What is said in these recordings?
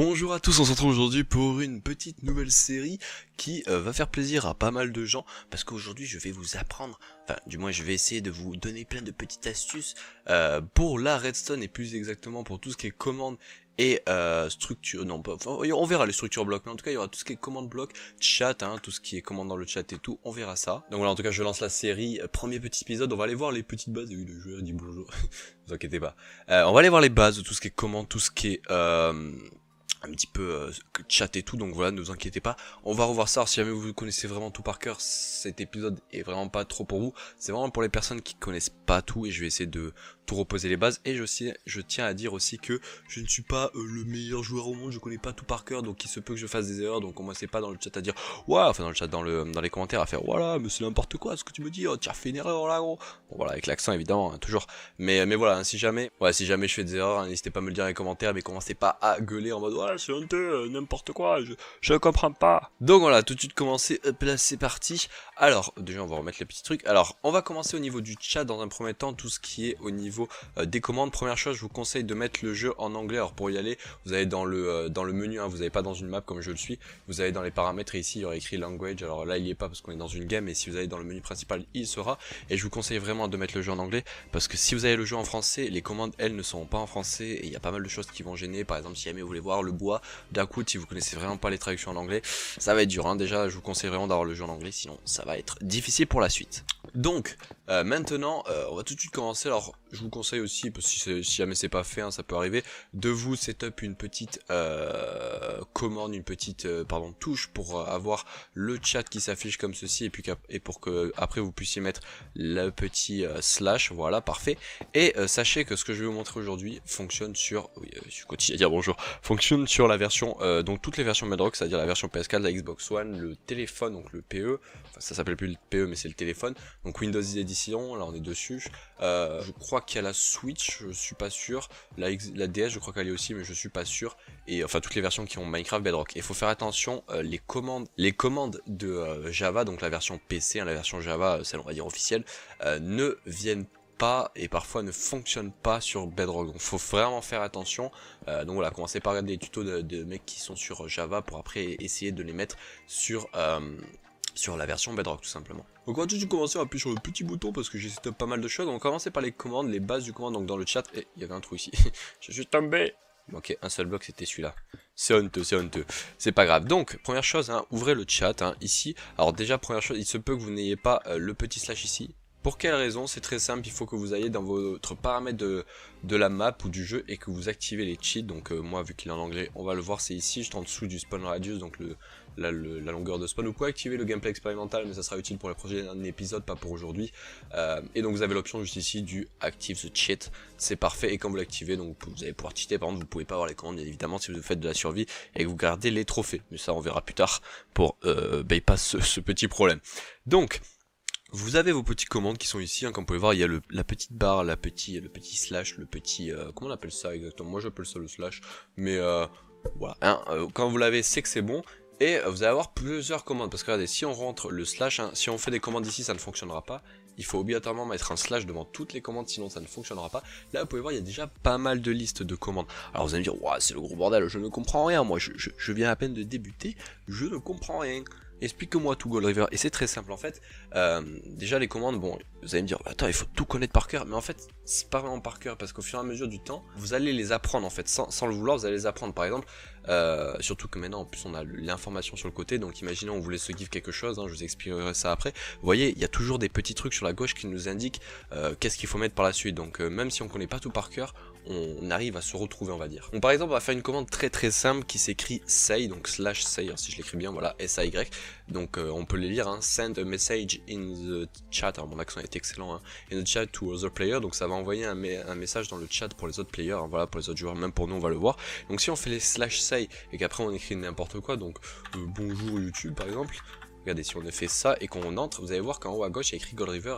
Bonjour à tous, on se retrouve aujourd'hui pour une petite nouvelle série qui va faire plaisir à pas mal de gens parce qu'aujourd'hui je vais vous apprendre, enfin du moins je vais essayer de vous donner plein de petites astuces pour la redstone et plus exactement pour tout ce qui est commande et structure, non pas, enfin, on verra les structures blocs, mais en tout cas il y aura tout ce qui est commande bloc, chat, hein, tout ce qui est commande dans le chat et tout, on verra ça. Donc voilà, en tout cas je lance la série, premier petit épisode, on va aller voir les petites bases, oui le joueur dit bonjour, ne vous inquiétez pas. On va aller voir les bases de tout ce qui est commande, tout ce qui est un petit peu chat et tout, donc voilà, ne vous inquiétez pas, on va revoir ça. Alors, si jamais vous connaissez vraiment tout par cœur, cet épisode est vraiment pas trop pour vous, c'est vraiment pour les personnes qui connaissent pas tout, et je vais essayer de tout reposer les bases. Et je tiens à dire aussi que je ne suis pas le meilleur joueur au monde, je connais pas tout par cœur, donc il se peut que je fasse des erreurs, donc commencez pas dans le chat à dire ouais, enfin dans le chat, dans les commentaires à faire voilà, mais c'est n'importe quoi ce que tu me dis, oh, tu as fait une erreur là gros. Bon voilà, avec l'accent évidemment, hein, toujours, mais voilà, hein, si jamais je fais des erreurs, hein, n'hésitez pas à me le dire dans les commentaires, mais commencez pas à gueuler en mode ouais c'est honteux, n'importe quoi, je comprends pas. Donc voilà, tout de suite commencer, hop là c'est parti. Alors déjà on va remettre les petits trucs. Alors on va commencer au niveau du chat dans un premier temps, tout ce qui est au niveau des commandes. Première chose, je vous conseille de mettre le jeu en anglais. Alors pour y aller, vous allez dans le menu, hein, vous n'allez pas dans une map comme je le suis, vous allez dans les paramètres et ici il y aura écrit language. Alors là il y est pas parce qu'on est dans une game, mais si vous allez dans le menu principal il sera. Et je vous conseille vraiment de mettre le jeu en anglais parce que si vous avez le jeu en français, les commandes elles ne seront pas en français et il y a pas mal de choses qui vont gêner. Par exemple si jamais vous voulez voir le bois d'un coup, si vous connaissez vraiment pas les traductions en anglais, ça va être dur, hein. Déjà je vous conseille vraiment d'avoir le jeu en anglais, sinon ça va être difficile pour la suite. Donc maintenant on va tout de suite commencer. Alors je vous conseille aussi, parce que si jamais c'est pas fait, hein, ça peut arriver, de vous setup une petite commande, une petite touche pour avoir le chat qui s'affiche comme ceci, et pour que après vous puissiez mettre le petit slash, voilà, parfait. Et sachez que ce que je vais vous montrer aujourd'hui fonctionne sur, je continue à dire bonjour, fonctionne sur la version, donc toutes les versions Bedrock, c'est-à-dire la version PS4, la Xbox One, le téléphone, donc le PE, enfin ça s'appelle plus le PE mais c'est le téléphone, donc Windows Edition, là on est dessus, je crois qu'il y a la Switch, je suis pas sûr, la DS je crois qu'elle est aussi mais je suis pas sûr, et enfin toutes les versions qui ont Minecraft Bedrock. Il faut faire attention, les commandes de Java, donc la version PC, hein, la version Java, celle on va dire officielle, ne viennent pas et parfois ne fonctionnent pas sur Bedrock, donc faut vraiment faire attention. Donc voilà, commencez par regarder des tutos de mecs qui sont sur Java pour après essayer de les mettre sur la version Bedrock tout simplement. Donc on va tout de suite commencer à appuyer sur le petit bouton parce que j'ai setup pas mal de choses. On va commencer par les commandes, les bases du commande, donc dans le chat, et il y avait un trou ici, je suis tombé. Ok, un seul bloc, c'était celui-là. C'est honteux, c'est pas grave. Donc, première chose, hein, ouvrez le chat, hein, ici. Alors déjà, première chose, il se peut que vous n'ayez pas le petit slash ici. Pour quelle raison? C'est très simple, il faut que vous ayez dans votre paramètre de la map ou du jeu et que vous activez les cheats. Donc moi, vu qu'il est en anglais, on va le voir, c'est ici, juste en dessous du spawn radius, donc la longueur de spawn. Vous pouvez activer le gameplay expérimental, mais ça sera utile pour les prochains épisodes, pas pour aujourd'hui. Et donc vous avez l'option juste ici du Active the Cheat, c'est parfait. Et quand vous l'activez, donc vous allez pouvoir cheater. Par exemple, vous pouvez pas avoir les commandes, bien évidemment, si vous faites de la survie et que vous gardez les trophées. Mais ça, on verra plus tard pour bypass ce petit problème. Donc, vous avez vos petites commandes qui sont ici, hein, comme vous pouvez voir, il y a la petite barre, le petit slash, le petit... comment on appelle ça exactement? Moi j'appelle ça le slash, mais voilà, hein, quand vous l'avez, c'est que c'est bon. Et vous allez avoir plusieurs commandes, parce que regardez, si on rentre le slash, hein, si on fait des commandes ici, ça ne fonctionnera pas. Il faut obligatoirement mettre un slash devant toutes les commandes, sinon ça ne fonctionnera pas. Là, vous pouvez voir, il y a déjà pas mal de listes de commandes. Alors vous allez me dire, ouais, c'est le gros bordel, je ne comprends rien, moi, je viens à peine de débuter, je ne comprends rien. Explique-moi tout, Gold River. Et c'est très simple en fait. Déjà les commandes, bon, vous allez me dire, attends, il faut tout connaître par cœur. Mais en fait, c'est pas vraiment par cœur parce qu'au fur et à mesure du temps, vous allez les apprendre en fait, sans le vouloir, vous allez les apprendre. Par exemple, surtout que maintenant, en plus, on a l'information sur le côté. Donc, imaginons, on voulait se give quelque chose. Hein, je vous expliquerai ça après. Vous voyez, il y a toujours des petits trucs sur la gauche qui nous indiquent qu'est-ce qu'il faut mettre par la suite. Donc, même si on connaît pas tout par cœur, on arrive à se retrouver, on va dire. Donc par exemple, on va faire une commande très simple qui s'écrit say, donc slash say, alors, si je l'écris bien, voilà, S-A-Y. Donc on peut les lire, hein, send a message in the chat, alors mon accent est excellent, hein, in the chat to other players, donc ça va envoyer un message dans le chat pour les autres players, hein, voilà, pour les autres joueurs, même pour nous on va le voir. Donc si on fait les slash say et qu'après on écrit n'importe quoi, donc bonjour YouTube par exemple, regardez, si on a fait ça et qu'on entre, vous allez voir qu'en haut à gauche il y a écrit Gold River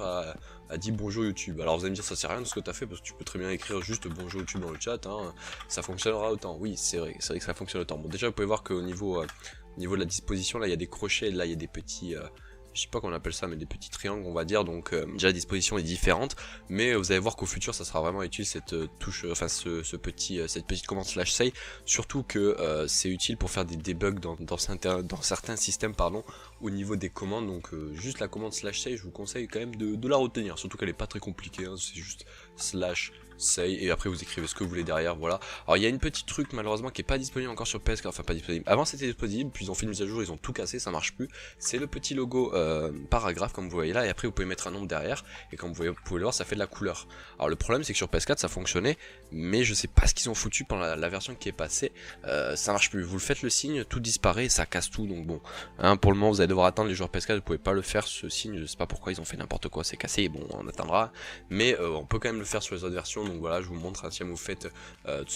a dit bonjour YouTube. Alors vous allez me dire ça sert à rien de ce que tu as fait parce que tu peux très bien écrire juste bonjour YouTube dans le chat, hein, ça fonctionnera autant. Oui, c'est vrai que ça fonctionne autant. Bon, déjà vous pouvez voir qu'au niveau de la disposition, là il y a des crochets, là il y a des petits je sais pas comment on appelle ça, mais des petits triangles on va dire, donc déjà la disposition est différente, mais vous allez voir qu'au futur ça sera vraiment utile cette touche, enfin cette petite commande /say, surtout que c'est utile pour faire des debugs dans certains systèmes pardon, au niveau des commandes, donc juste la commande /say je vous conseille quand même de la retenir, surtout qu'elle est pas très compliquée, hein, c'est juste /say et après vous écrivez ce que vous voulez derrière, voilà. Alors il y a une petite truc malheureusement qui est pas disponible encore sur PS4, enfin pas disponible, avant c'était disponible, puis ils ont fait une mise à jour, ils ont tout cassé, ça marche plus, c'est le petit logo paragraphe comme vous voyez là, et après vous pouvez mettre un nombre derrière, et comme vous pouvez le voir ça fait de la couleur. Alors le problème c'est que sur PS4 ça fonctionnait, mais je sais pas ce qu'ils ont foutu pendant la version qui est passée, ça marche plus, vous le faites le signe, tout disparaît, ça casse tout, donc bon, hein, pour le moment vous allez devoir attendre, les joueurs PS4 vous pouvez pas le faire ce signe, je sais pas pourquoi ils ont fait n'importe quoi, c'est cassé, bon on attendra, mais on peut quand même le faire sur les autres versions, donc voilà je vous montre, hein, si vous faites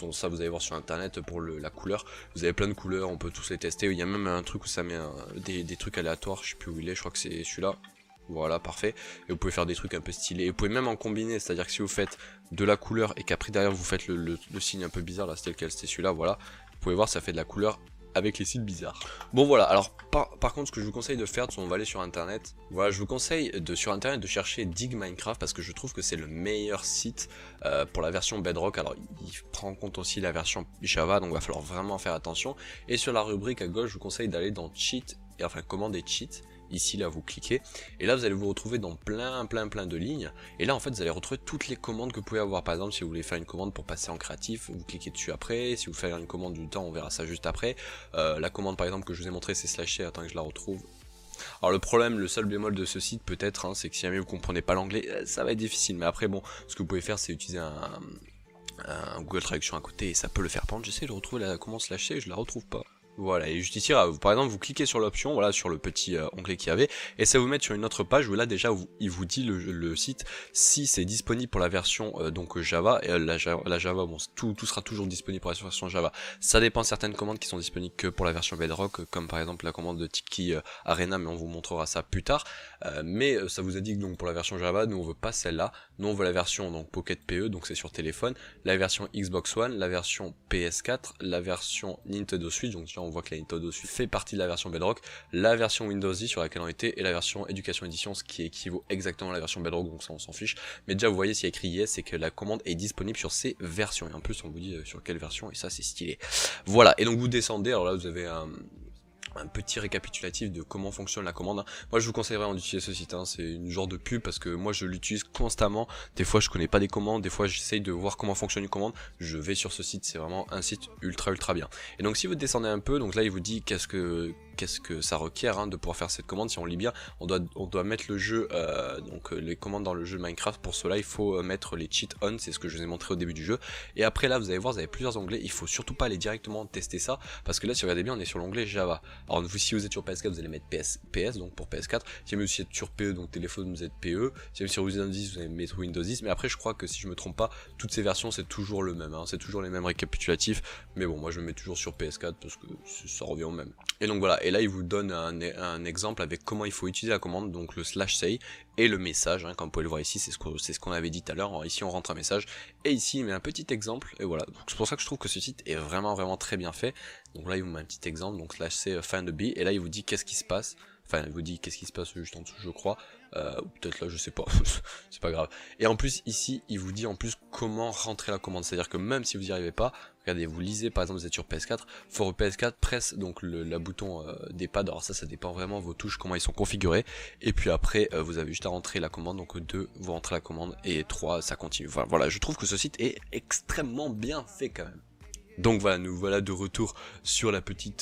ça vous allez voir sur internet pour la couleur, vous avez plein de couleurs, on peut tous les tester, il y a même un truc où ça met des trucs aléatoires, je sais plus où il est, je crois que c'est celui-là. Voilà, parfait. Et vous pouvez faire des trucs un peu stylés. Et vous pouvez même en combiner, c'est-à-dire que si vous faites de la couleur et qu'après derrière vous faites le signe un peu bizarre, là c'était lequel, c'était celui-là, voilà. Vous pouvez voir, ça fait de la couleur avec les signes bizarres. Bon voilà, alors par contre ce que je vous conseille de faire, on va aller sur internet, voilà je vous conseille sur internet de chercher Dig Minecraft parce que je trouve que c'est le meilleur site pour la version Bedrock. Alors il prend en compte aussi la version Java, donc il va falloir vraiment faire attention. Et sur la rubrique à gauche je vous conseille d'aller dans Cheat, et enfin commande et Cheat. Ici là vous cliquez et là vous allez vous retrouver dans plein de lignes, et là en fait vous allez retrouver toutes les commandes que vous pouvez avoir. Par exemple si vous voulez faire une commande pour passer en créatif, vous cliquez dessus après. Si vous faites une commande du temps, on verra ça juste après. La commande par exemple que je vous ai montré c'est /say, attends que je la retrouve. Alors le problème, le seul bémol de ce site peut-être, hein, c'est que si jamais vous comprenez pas l'anglais, ça va être difficile, mais après bon, ce que vous pouvez faire c'est utiliser un Google Traduction à côté et ça peut le faire. Par contre j'essaie de retrouver la commande /say et je la retrouve pas. Voilà, et juste ici, par exemple, vous cliquez sur l'option, voilà, sur le petit onglet qu'il y avait, et ça vous met sur une autre page où là déjà il vous dit le site si c'est disponible pour la version donc Java, et la Java, bon, tout sera toujours disponible pour la version Java. Ça dépend de certaines commandes qui sont disponibles que pour la version Bedrock, comme par exemple la commande de Tiki Arena, mais on vous montrera ça plus tard. Mais ça vous a dit que donc pour la version Java, nous on veut pas celle-là, nous on veut la version donc Pocket PE, donc c'est sur téléphone, la version Xbox One, la version PS4, la version Nintendo Switch, donc on voit que la Nintendo Switch fait partie de la version Bedrock, la version Windows 10 sur laquelle on était, et la version Education Edition, ce qui équivaut exactement à la version Bedrock, donc ça on s'en fiche. Mais déjà vous voyez s'il y a écrit yes, c'est que la commande est disponible sur ces versions, et en plus on vous dit sur quelle version, et ça c'est stylé. Voilà, et donc vous descendez, alors là vous avez un petit récapitulatif de comment fonctionne la commande. Moi je vous conseille vraiment d'utiliser ce site, hein. C'est une genre de pub parce que moi je l'utilise constamment, des fois je connais pas des commandes, des fois j'essaye de voir comment fonctionne une commande, je vais sur ce site, c'est vraiment un site ultra bien. Et donc si vous descendez un peu, donc là il vous dit qu'est-ce que ça requiert, hein, de pouvoir faire cette commande. Si on lit bien, on doit mettre le jeu, donc les commandes dans le jeu Minecraft. Pour cela il faut mettre les cheats on, c'est ce que je vous ai montré au début du jeu. Et après là vous allez voir, vous avez plusieurs onglets, il faut surtout pas aller directement tester ça, parce que là si vous regardez bien on est sur l'onglet Java. Alors si vous êtes sur PS4 vous allez mettre PS donc pour PS4, si vous êtes sur PE donc téléphone vous êtes PE, si vous êtes sur Windows 10 vous allez mettre Windows 10, mais après je crois que si je me trompe pas, toutes ces versions c'est toujours le même, hein, c'est toujours les mêmes récapitulatifs, mais bon moi je me mets toujours sur PS4 parce que ça revient au même. Et donc voilà, et là il vous donne un exemple avec comment il faut utiliser la commande, donc le /say et le message, hein, comme vous pouvez le voir ici, c'est ce qu'on avait dit tout à l'heure. Ici on rentre un message, et ici il met un petit exemple, et voilà, c'est pour ça que je trouve que ce site est vraiment très bien fait. Donc là il vous met un petit exemple, donc /say find a bee, et là il vous dit qu'est-ce qui se passe, enfin il vous dit qu'est-ce qui se passe juste en dessous je crois, ou peut-être là je sais pas, c'est pas grave. Et en plus ici il vous dit en plus comment rentrer la commande, c'est à dire que même si vous n'y arrivez pas, regardez, vous lisez par exemple vous êtes sur PS4, for PS4 presse donc le bouton des pads, alors ça dépend vraiment vos touches comment ils sont configurés, et puis après vous avez juste à rentrer la commande, donc 2 vous rentrez la commande, et 3 ça continue. Voilà, je trouve que ce site est extrêmement bien fait quand même. Donc voilà, nous voilà de retour sur le petit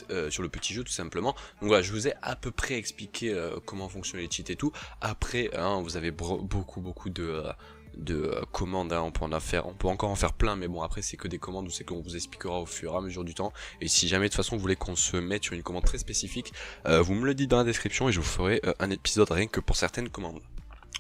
jeu tout simplement. Donc voilà, je vous ai à peu près expliqué comment fonctionnent les cheats et tout. Après, hein, vous avez beaucoup de commandes, hein, on peut encore en faire plein, mais bon après c'est que des commandes, c'est qu'on vous expliquera au fur et à mesure du temps. Et si jamais de toute façon vous voulez qu'on se mette sur une commande très spécifique, vous me le dites dans la description et je vous ferai un épisode rien que pour certaines commandes.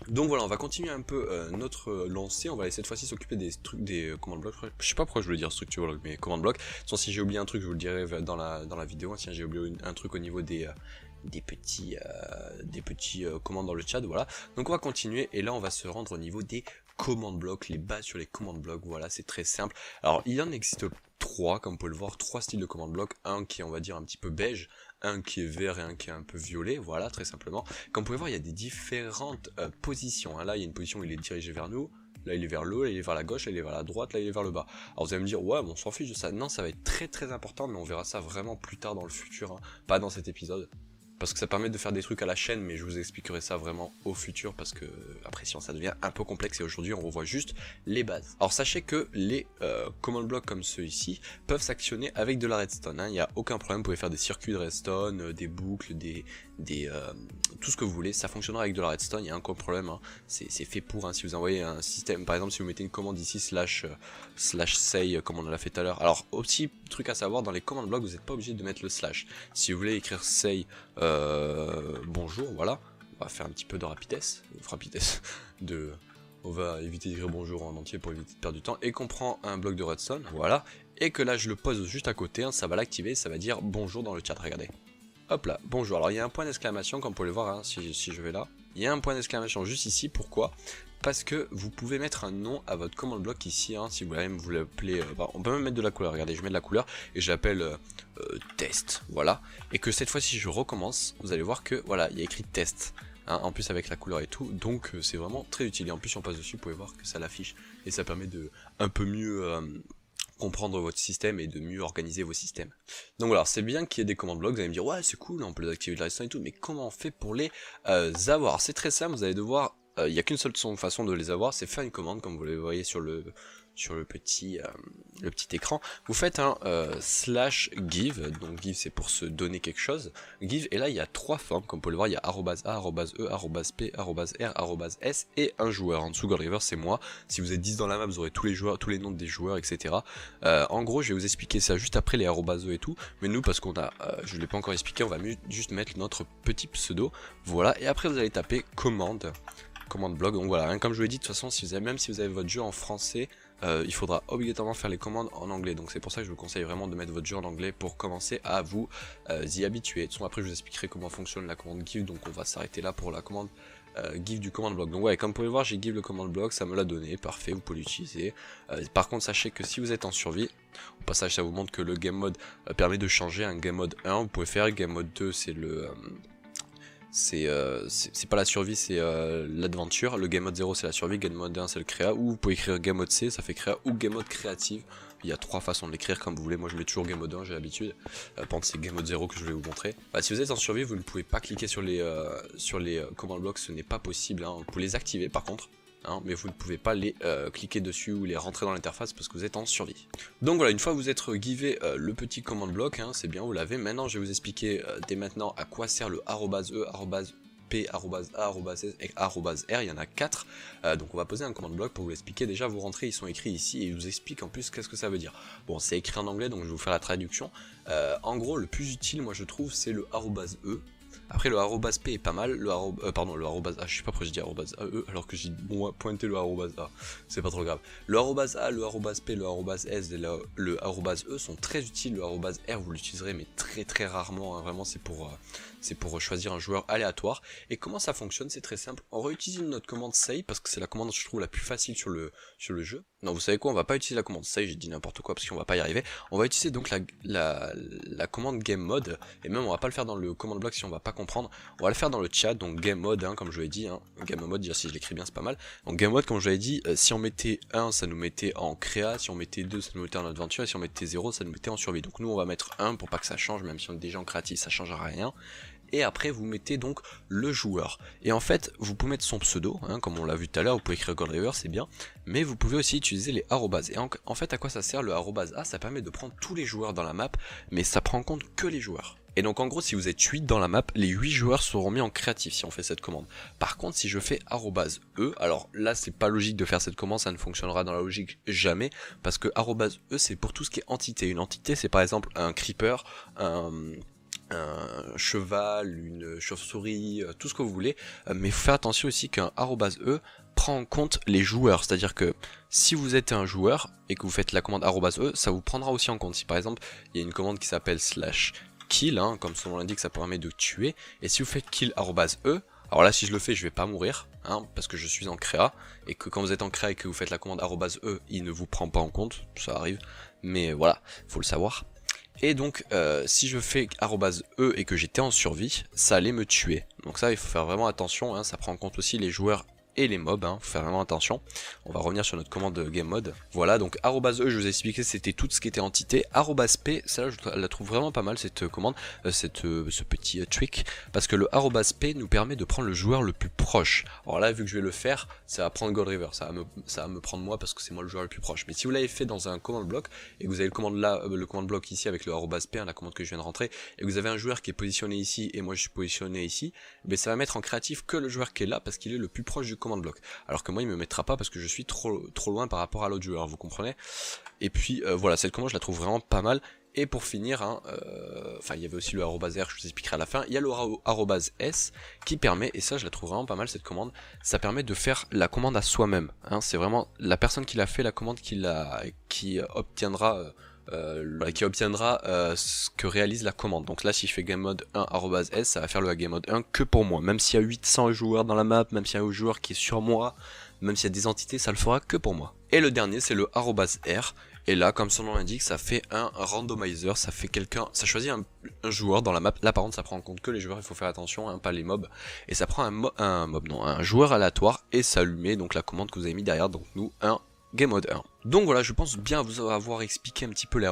Donc voilà, on va continuer un peu notre lancée, on va aller cette fois-ci s'occuper des trucs, des commandes blocs, je sais pas pourquoi je voulais dire structure bloc, mais commande bloc. Si j'ai oublié un truc, je vous le dirai dans la vidéo, si j'ai oublié un truc au niveau des petits commandes dans le chat, voilà. Donc on va continuer, et là on va se rendre au niveau des commandes blocs, les bases sur les commandes blocs, voilà, c'est très simple. Alors il en existe 3, comme vous pouvez le voir, 3 styles de commandes blocs, un qui est on va dire un petit peu beige, un qui est vert et un qui est un peu violet, voilà, très simplement. Comme vous pouvez voir, il y a des différentes positions, hein. Là, il y a une position où il est dirigé vers nous, là il est vers le haut, là il est vers la gauche, là il est vers la droite, là il est vers le bas. Alors vous allez me dire, ouais, bon, on s'en fiche de ça. Non, ça va être très très important, mais on verra ça vraiment plus tard dans le futur, hein, pas dans cet épisode. Parce que ça permet de faire des trucs à la chaîne, mais je vous expliquerai ça vraiment au futur, parce que après sinon ça devient un peu complexe, et aujourd'hui on revoit juste les bases. Alors sachez que les command blocks comme ceux ici peuvent s'actionner avec de la redstone, hein. Il n'y a aucun problème, vous pouvez faire des circuits de redstone, des boucles, tout ce que vous voulez, ça fonctionnera avec de la redstone, il n'y a aucun problème, hein. C'est fait pour, hein. Si vous envoyez un système, par exemple si vous mettez une commande ici, slash say, comme on l'a fait tout à l'heure. Alors aussi, truc à savoir, dans les command blocks, vous n'êtes pas obligé de mettre le slash. Si vous voulez écrire say, bonjour, voilà, on va faire un petit peu de rapidesse, on va éviter d'écrire bonjour en entier pour éviter de perdre du temps, et qu'on prend un bloc de redstone, voilà, et que là je le pose juste à côté, hein, ça va l'activer, ça va dire bonjour dans le chat, regardez. Hop là, bonjour. Alors il y a un point d'exclamation, comme vous pouvez le voir, hein, si je vais là, il y a un point d'exclamation juste ici, pourquoi ? Parce que vous pouvez mettre un nom à votre command block ici, hein, si vous voulez, vous l'appelez, on peut même mettre de la couleur, regardez, je mets de la couleur, et je l'appelle test, voilà, et que cette fois-ci je recommence, vous allez voir que, voilà, il y a écrit test, hein, en plus avec la couleur et tout, donc c'est vraiment très utile, et en plus si on passe dessus, vous pouvez voir que ça l'affiche, et ça permet de un peu mieux comprendre votre système et de mieux organiser vos systèmes. Donc voilà, c'est bien qu'il y ait des command blocks, vous allez me dire, ouais c'est cool, on peut les activer de la redstone et tout, mais comment on fait pour les avoir? C'est très simple, vous allez devoir, il n'y a qu'une seule façon de les avoir, c'est faire une commande, comme vous le voyez sur le petit écran. Vous faites un slash give, donc give c'est pour se donner quelque chose, give, et là il y a trois formes, comme vous pouvez le voir, il y a @a, @e, @p, @r, @s, et un joueur. En dessous, Goldriver c'est moi. Si vous êtes 10 dans la map, vous aurez tous les joueurs, tous les noms des joueurs, etc. En gros, je vais vous expliquer ça juste après les @e et tout, mais nous, parce qu'on a, je ne l'ai pas encore expliqué, on va juste mettre notre petit pseudo, voilà, et après vous allez taper commande bloc, donc voilà, hein, comme je vous l'ai dit, de toute façon, même si vous avez votre jeu en français, il faudra obligatoirement faire les commandes en anglais, donc c'est pour ça que je vous conseille vraiment de mettre votre jeu en anglais pour commencer à vous y habituer. De toute façon, après je vous expliquerai comment fonctionne la commande give, donc on va s'arrêter là pour la commande give du command block. Donc ouais, comme vous pouvez voir, j'ai give le command block, ça me l'a donné, parfait, vous pouvez l'utiliser. Par contre, sachez que si vous êtes en survie, au passage ça vous montre que le game mode permet de changer. Un game mode 1, vous pouvez faire, game mode 2 c'est le... c'est pas la survie, c'est l'aventure. Le game mode 0 c'est la survie, game mode 1 c'est le créa, ou vous pouvez écrire game mode C, ça fait créa, ou game mode créative. Il y a trois façons de l'écrire comme vous voulez, moi je mets toujours game mode 1, j'ai l'habitude. Par contre c'est game mode 0 que je vais vous montrer. Si vous êtes en survie, vous ne pouvez pas cliquer sur les command blocks, ce n'est pas possible, hein. Vous pouvez les activer par contre, hein, mais vous ne pouvez pas les cliquer dessus ou les rentrer dans l'interface parce que vous êtes en survie. Donc voilà, une fois que vous êtes givé le petit command block, hein, c'est bien, vous l'avez. Maintenant je vais vous expliquer dès maintenant à quoi sert le @e, @p, @a, @s et @r, il y en a 4. Donc on va poser un command block pour vous l'expliquer. Déjà vous rentrez, ils sont écrits ici et ils vous expliquent en plus qu'est-ce que ça veut dire. Bon, c'est écrit en anglais donc je vais vous faire la traduction. En gros, le plus utile, moi je trouve, c'est le @e. Après le @p est pas mal, le @a, je sais pas pourquoi je dis @ae alors que j'ai pointé le @a, c'est pas trop grave. Le @a, le @p, le @s et le @e sont très utiles. Le @r vous l'utiliserez mais très rarement, hein. Vraiment c'est pour choisir un joueur aléatoire. Et comment ça fonctionne? C'est très simple, on réutilise notre commande say parce que c'est la commande je trouve la plus facile sur le jeu. Non, vous savez quoi, on va pas utiliser la commande say, j'ai dit n'importe quoi parce qu'on va pas y arriver. On va utiliser donc la commande game mode, et même on va pas le faire dans le command block si on va pas comprendre, on va le faire dans le chat. Donc game mode, hein, comme je l'ai dit, hein, game mode, dire si je l'écris bien c'est pas mal. Donc game mode, comme je l'avais dit, si on mettait 1 ça nous mettait en créa, si on mettait 2 ça nous mettait en aventure, et si on mettait 0 ça nous mettait en survie. Donc nous on va mettre 1 pour pas que ça change, même si on est déjà en créatif ça changera rien. Et après vous mettez donc le joueur, et en fait vous pouvez mettre son pseudo, hein, comme on l'a vu tout à l'heure, vous pouvez écrire Goldriver, c'est bien, mais vous pouvez aussi utiliser les arrobas. Et en fait à quoi ça sert le arrobas A? Ça permet de prendre tous les joueurs dans la map, mais ça prend en compte que les joueurs. Et donc en gros si vous êtes 8 dans la map, les 8 joueurs seront mis en créatif si on fait cette commande. Par contre si je fais @e, alors là c'est pas logique de faire cette commande, ça ne fonctionnera dans la logique jamais, parce que @e c'est pour tout ce qui est entité. Une entité c'est par exemple un creeper, un cheval, une chauve-souris, tout ce que vous voulez, mais faut faire attention aussi qu'un @e prend en compte les joueurs, c'est-à-dire que si vous êtes un joueur et que vous faites la commande @e, ça vous prendra aussi en compte. Si par exemple il y a une commande qui s'appelle /kill, hein, comme son nom l'indique, ça permet de tuer, et si vous faites kill @e, alors là si je le fais je vais pas mourir, hein, parce que je suis en créa, et que quand vous êtes en créa et que vous faites la commande @e, il ne vous prend pas en compte, ça arrive, mais voilà, faut le savoir. Et donc si je fais @e et que j'étais en survie, ça allait me tuer. Donc ça il faut faire vraiment attention, hein, ça prend en compte aussi les joueurs et les mobs, hein, faut faire vraiment attention. On va revenir sur notre commande game mode. Voilà, donc @e, je vous ai expliqué, c'était tout ce qui était entité. @p, celle-là je la trouve vraiment pas mal, cette commande, ce petit trick, parce que le @p nous permet de prendre le joueur le plus proche. Alors là, vu que je vais le faire, ça va prendre Gold River, ça va me prendre moi parce que c'est moi le joueur le plus proche. Mais si vous l'avez fait dans un command block et que vous avez le commande là, le command block ici avec le @p, hein, la commande que je viens de rentrer, et que vous avez un joueur qui est positionné ici et moi je suis positionné ici, ben ça va mettre en créatif que le joueur qui est là parce qu'il est le plus proche du command block. Alors que moi il me mettra pas parce que je suis trop loin par rapport à l'autre joueur, vous comprenez. Et puis voilà, cette commande je la trouve vraiment pas mal. Et pour finir, hein, il y avait aussi le @r, je vous expliquerai à la fin, il y a le @s qui permet, et ça je la trouve vraiment pas mal cette commande, ça permet de faire la commande à soi-même, hein, c'est vraiment la personne qui l'a fait la commande qui obtiendra ce que réalise la commande. Donc là si je fais game mode 1 @s, ça va faire le game mode 1 que pour moi, même s'il y a 800 joueurs dans la map, même s'il y a un joueur qui est sur moi, même s'il y a des entités, ça le fera que pour moi. Et le dernier c'est le @r. Et là, comme son nom l'indique, ça fait un randomizer, ça fait ça choisit un joueur dans la map. Là par contre ça prend en compte que les joueurs, il faut faire attention, hein, pas les mobs. Et ça prend un joueur aléatoire et ça lui met donc la commande que vous avez mis derrière, donc nous un game mode 1. Donc voilà, je pense bien vous avoir expliqué un petit peu les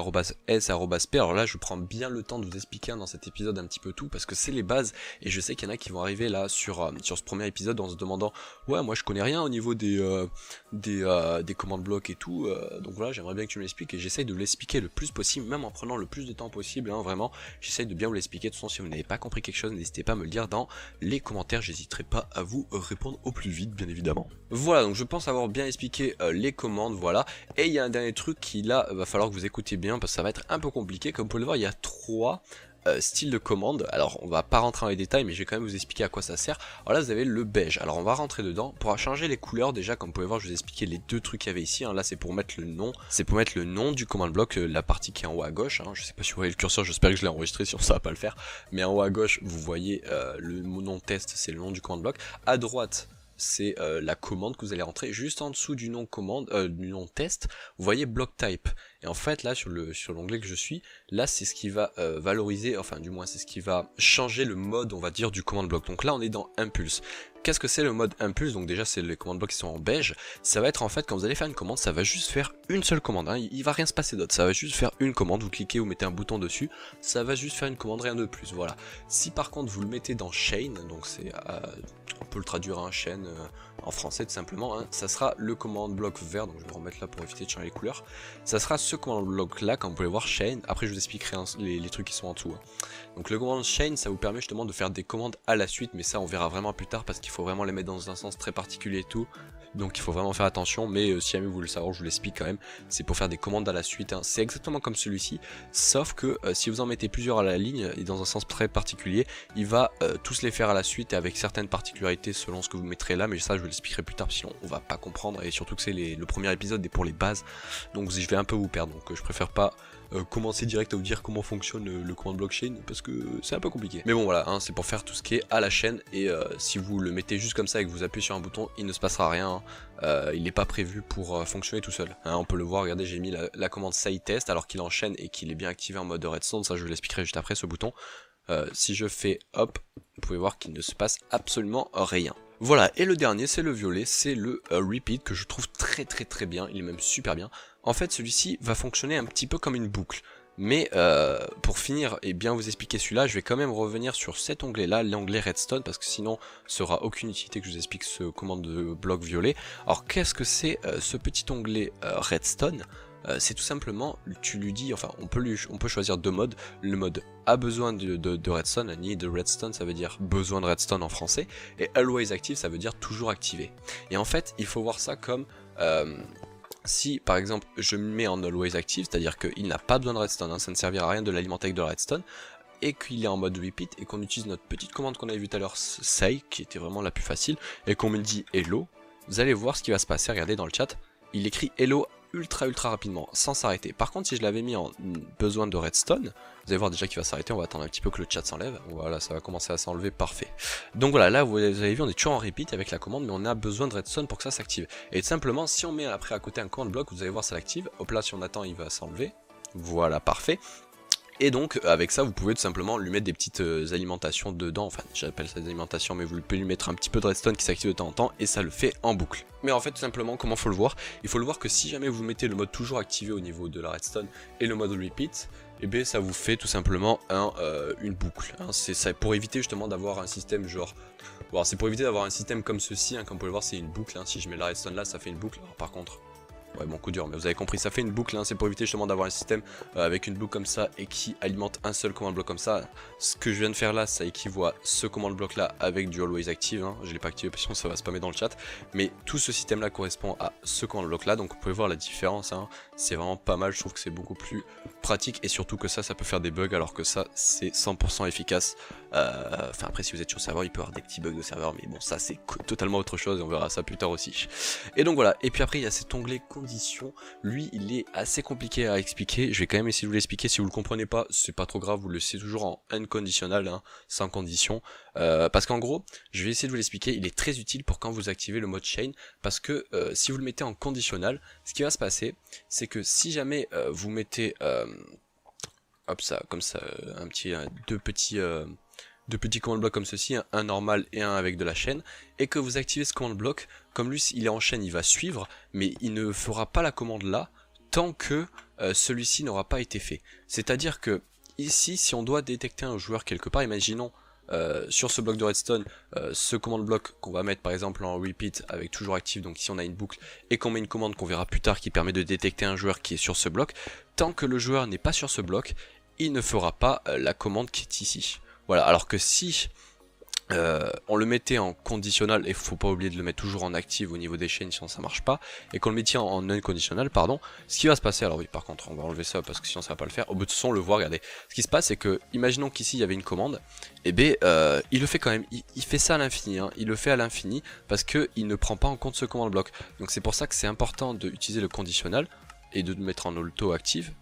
@s, @p. Alors là, je prends bien le temps de vous expliquer dans cet épisode un petit peu tout, parce que c'est les bases, et je sais qu'il y en a qui vont arriver là sur ce premier épisode en se demandant « Ouais, moi je connais rien au niveau des commandes blocs et tout, donc voilà, j'aimerais bien que tu me l'expliques », et j'essaye de vous l'expliquer le plus possible, même en prenant le plus de temps possible, hein, vraiment, j'essaye de bien vous l'expliquer. De toute façon, si vous n'avez pas compris quelque chose, n'hésitez pas à me le dire dans les commentaires, j'hésiterai pas à vous répondre au plus vite, bien évidemment. Voilà, donc je pense avoir bien expliqué les commandes, voilà. Et il y a un dernier truc qui là va falloir que vous écoutiez bien parce que ça va être un peu compliqué. Comme vous pouvez le voir, il y a 3 styles de commande. Alors on va pas rentrer dans les détails, mais je vais quand même vous expliquer à quoi ça sert. Alors là vous avez le beige, alors on va rentrer dedans. Pour changer les couleurs, déjà comme vous pouvez voir, je vous ai expliqué les deux trucs qu'il y avait ici, hein. Là c'est pour mettre le nom, du command block, la partie qui est en haut à gauche, hein. Je sais pas si vous voyez le curseur, j'espère que je l'ai enregistré, sinon ça va pas le faire. Mais en haut à gauche vous voyez le nom test, c'est le nom du command block. À droite c'est la commande que vous allez rentrer. Juste en dessous du nom commande, du nom test, vous voyez block type. Et en fait là sur l'onglet que je suis, là c'est ce qui va valoriser, enfin du moins c'est ce qui va changer le mode, on va dire, du command block. Donc là on est dans impulse. Qu'est-ce que c'est le mode impulse? Donc déjà c'est les command blocks qui sont en beige. Ça va être en fait quand vous allez faire une commande, ça va juste faire une seule commande, hein. Il va rien se passer d'autre, ça va juste faire une commande. Vous cliquez, vous mettez un bouton dessus, ça va juste faire une commande, rien de plus, voilà. Si par contre vous le mettez dans chain, donc c'est on peut le traduire en chaîne en français tout simplement, hein, ça sera le command block vert. Donc je vais me remettre là pour éviter de changer les couleurs. Ça sera ce command block là, comme vous pouvez voir, chain. Après je vous expliquerai les trucs qui sont en dessous, hein. Donc le command chain, ça vous permet justement de faire des commandes à la suite, mais ça on verra vraiment plus tard parce qu'il faut vraiment les mettre dans un sens très particulier et tout. Donc il faut vraiment faire attention, mais si jamais vous voulez le savoir, je vous l'explique quand même. C'est pour faire des commandes à la suite, hein. C'est exactement comme celui-ci, sauf que si vous en mettez plusieurs à la ligne et dans un sens très particulier, il va tous les faire à la suite et avec certaines particularités selon ce que vous mettrez là. Mais ça je vous l'expliquerai plus tard, sinon on va pas comprendre, et surtout que c'est le premier épisode et pour les bases, donc je vais un peu vous perdre. Donc je préfère pas commencer direct à vous dire comment fonctionne le command blockchain parce que c'est un peu compliqué. Mais bon voilà, hein, c'est pour faire tout ce qui est à la chaîne, et si vous le mettez juste comme ça et que vous appuyez sur un bouton, il ne se passera rien, hein. Il n'est pas prévu pour fonctionner tout seul, hein. On peut le voir, regardez, j'ai mis la commande side test alors qu'il enchaîne et qu'il est bien activé en mode redstone, ça je vous l'expliquerai juste après ce bouton. Si je fais hop, vous pouvez voir qu'il ne se passe absolument rien. Voilà, et le dernier c'est le violet, c'est le repeat, que je trouve très bien, il est même super bien. En fait celui-ci va fonctionner un petit peu comme une boucle. Mais pour finir et bien vous expliquer celui-là, je vais quand même revenir sur cet onglet là, l'onglet redstone, parce que sinon ça aura aucune utilité que je vous explique ce commande de bloc violet. Alors qu'est-ce que c'est ce petit onglet redstone? C'est tout simplement, tu lui dis, enfin on peut choisir deux modes. Le mode a besoin de redstone, need redstone ça veut dire besoin de redstone en français, et always active ça veut dire toujours activé. Et en fait il faut voir ça comme si par exemple je me mets en always active, c'est-à-dire qu'il n'a pas besoin de redstone, hein, ça ne servira à rien de l'alimenter avec de la redstone, et qu'il est en mode repeat, et qu'on utilise notre petite commande qu'on avait vue tout à l'heure, say, qui était vraiment la plus facile, et qu'on me dit hello, vous allez voir ce qui va se passer. Regardez dans le chat, il écrit hello ultra rapidement, sans s'arrêter. Par contre si je l'avais mis en besoin de redstone, vous allez voir déjà qu'il va s'arrêter. On va attendre un petit peu que le chat s'enlève, voilà, ça va commencer à s'enlever, parfait. Donc voilà, là vous avez vu, on est toujours en repeat avec la commande, mais on a besoin de redstone pour que ça s'active. Et tout simplement, si on met après à côté un command block, vous allez voir ça l'active, hop là, si on attend il va s'enlever, voilà, parfait. Et donc avec ça vous pouvez tout simplement lui mettre des petites alimentations dedans, enfin j'appelle ça des alimentations mais vous pouvez lui mettre un petit peu de redstone qui s'active de temps en temps et ça le fait en boucle. Mais en fait tout simplement comment faut le voir, il faut le voir que si jamais vous mettez le mode toujours activé au niveau de la redstone et le mode repeat, et bien ça vous fait tout simplement une boucle, hein. C'est ça pour éviter justement d'avoir un système genre, bon, c'est pour éviter d'avoir un système comme ceci, hein. Comme vous pouvez le voir c'est une boucle, hein. Si je mets la redstone là ça fait une boucle. Alors, par contre ouais bon coup dur mais vous avez compris, ça fait une boucle, hein, c'est pour éviter justement d'avoir un système avec une boucle comme ça et qui alimente un seul command block comme ça. Ce que je viens de faire là ça équivaut à ce command block là avec du always active, hein. Je l'ai pas activé parce que ça va spammer dans le chat, mais tout ce système là correspond à ce command block là, donc vous pouvez voir la différence, hein. C'est vraiment pas mal, je trouve que c'est beaucoup plus pratique et surtout que ça peut faire des bugs alors que ça c'est 100% efficace. Enfin après si vous êtes sur serveur il peut y avoir des petits bugs de serveur mais bon ça c'est totalement autre chose et on verra ça plus tard aussi. Et donc voilà, et puis après il y a cet onglet conditions, lui il est assez compliqué à expliquer, je vais quand même essayer de vous l'expliquer, si vous le comprenez pas c'est pas trop grave, vous le laissez toujours en unconditional, hein, sans condition, parce qu'en gros je vais essayer de vous l'expliquer, il est très utile pour quand vous activez le mode chain, parce que si vous le mettez en conditionnel, ce qui va se passer c'est que si jamais vous mettez hop ça, comme ça, deux petits command blocs comme ceci, un normal et un avec de la chaîne, et que vous activez ce command block, comme lui il est en chaîne il va suivre, mais il ne fera pas la commande là, tant que celui-ci n'aura pas été fait. C'est-à-dire que ici si on doit détecter un joueur quelque part, imaginons sur ce bloc de redstone, ce command block qu'on va mettre par exemple en repeat avec toujours actif, donc ici on a une boucle, et qu'on met une commande qu'on verra plus tard qui permet de détecter un joueur qui est sur ce bloc, tant que le joueur n'est pas sur ce bloc, il ne fera pas la commande qui est ici. Voilà, alors que si on le mettait en conditionnel, et faut pas oublier de le mettre toujours en active au niveau des chaînes sinon ça marche pas, et qu'on le mettait en non conditionnel, pardon, ce qui va se passer, alors oui par contre on va enlever ça parce que sinon ça va pas le faire, au bout de son on le voit, regardez, ce qui se passe c'est que, imaginons qu'ici il y avait une commande, et bien il le fait quand même, il fait ça à l'infini, hein, il le fait à l'infini parce que il ne prend pas en compte ce command block, donc c'est pour ça que c'est important d'utiliser le conditionnel et de le mettre en auto active,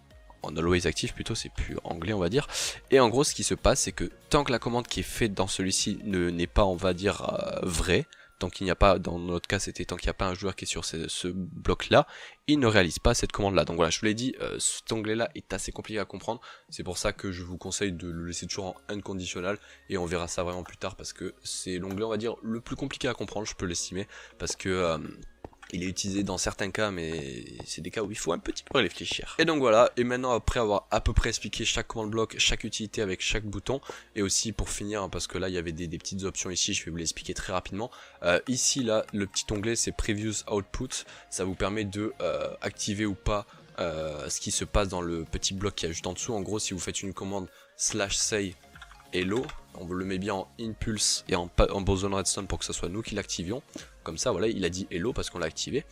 en always active plutôt, c'est plus anglais on va dire. Et en gros ce qui se passe c'est que tant que la commande qui est faite dans celui-ci n'est pas on va dire vraie, tant qu'il n'y a pas, dans notre cas c'était tant qu'il n'y a pas un joueur qui est sur ce bloc là, il ne réalise pas cette commande là. Donc voilà, je vous l'ai dit, cet onglet là est assez compliqué à comprendre, c'est pour ça que je vous conseille de le laisser toujours en unconditional, et on verra ça vraiment plus tard parce que c'est l'onglet on va dire le plus compliqué à comprendre, je peux l'estimer, parce que il est utilisé dans certains cas, mais c'est des cas où il faut un petit peu réfléchir. Et donc voilà, et maintenant après avoir à peu près expliqué chaque command block, chaque utilité avec chaque bouton, et aussi pour finir, parce que là il y avait des petites options ici, je vais vous l'expliquer très rapidement. Ici là, le petit onglet c'est Previous Output, ça vous permet de activer ou pas ce qui se passe dans le petit bloc qui est juste en dessous. En gros si vous faites une commande /say hello, on le met bien en impulse et en boson redstone pour que ce soit nous qui l'activions. Comme ça voilà, il a dit hello parce qu'on l'a activé.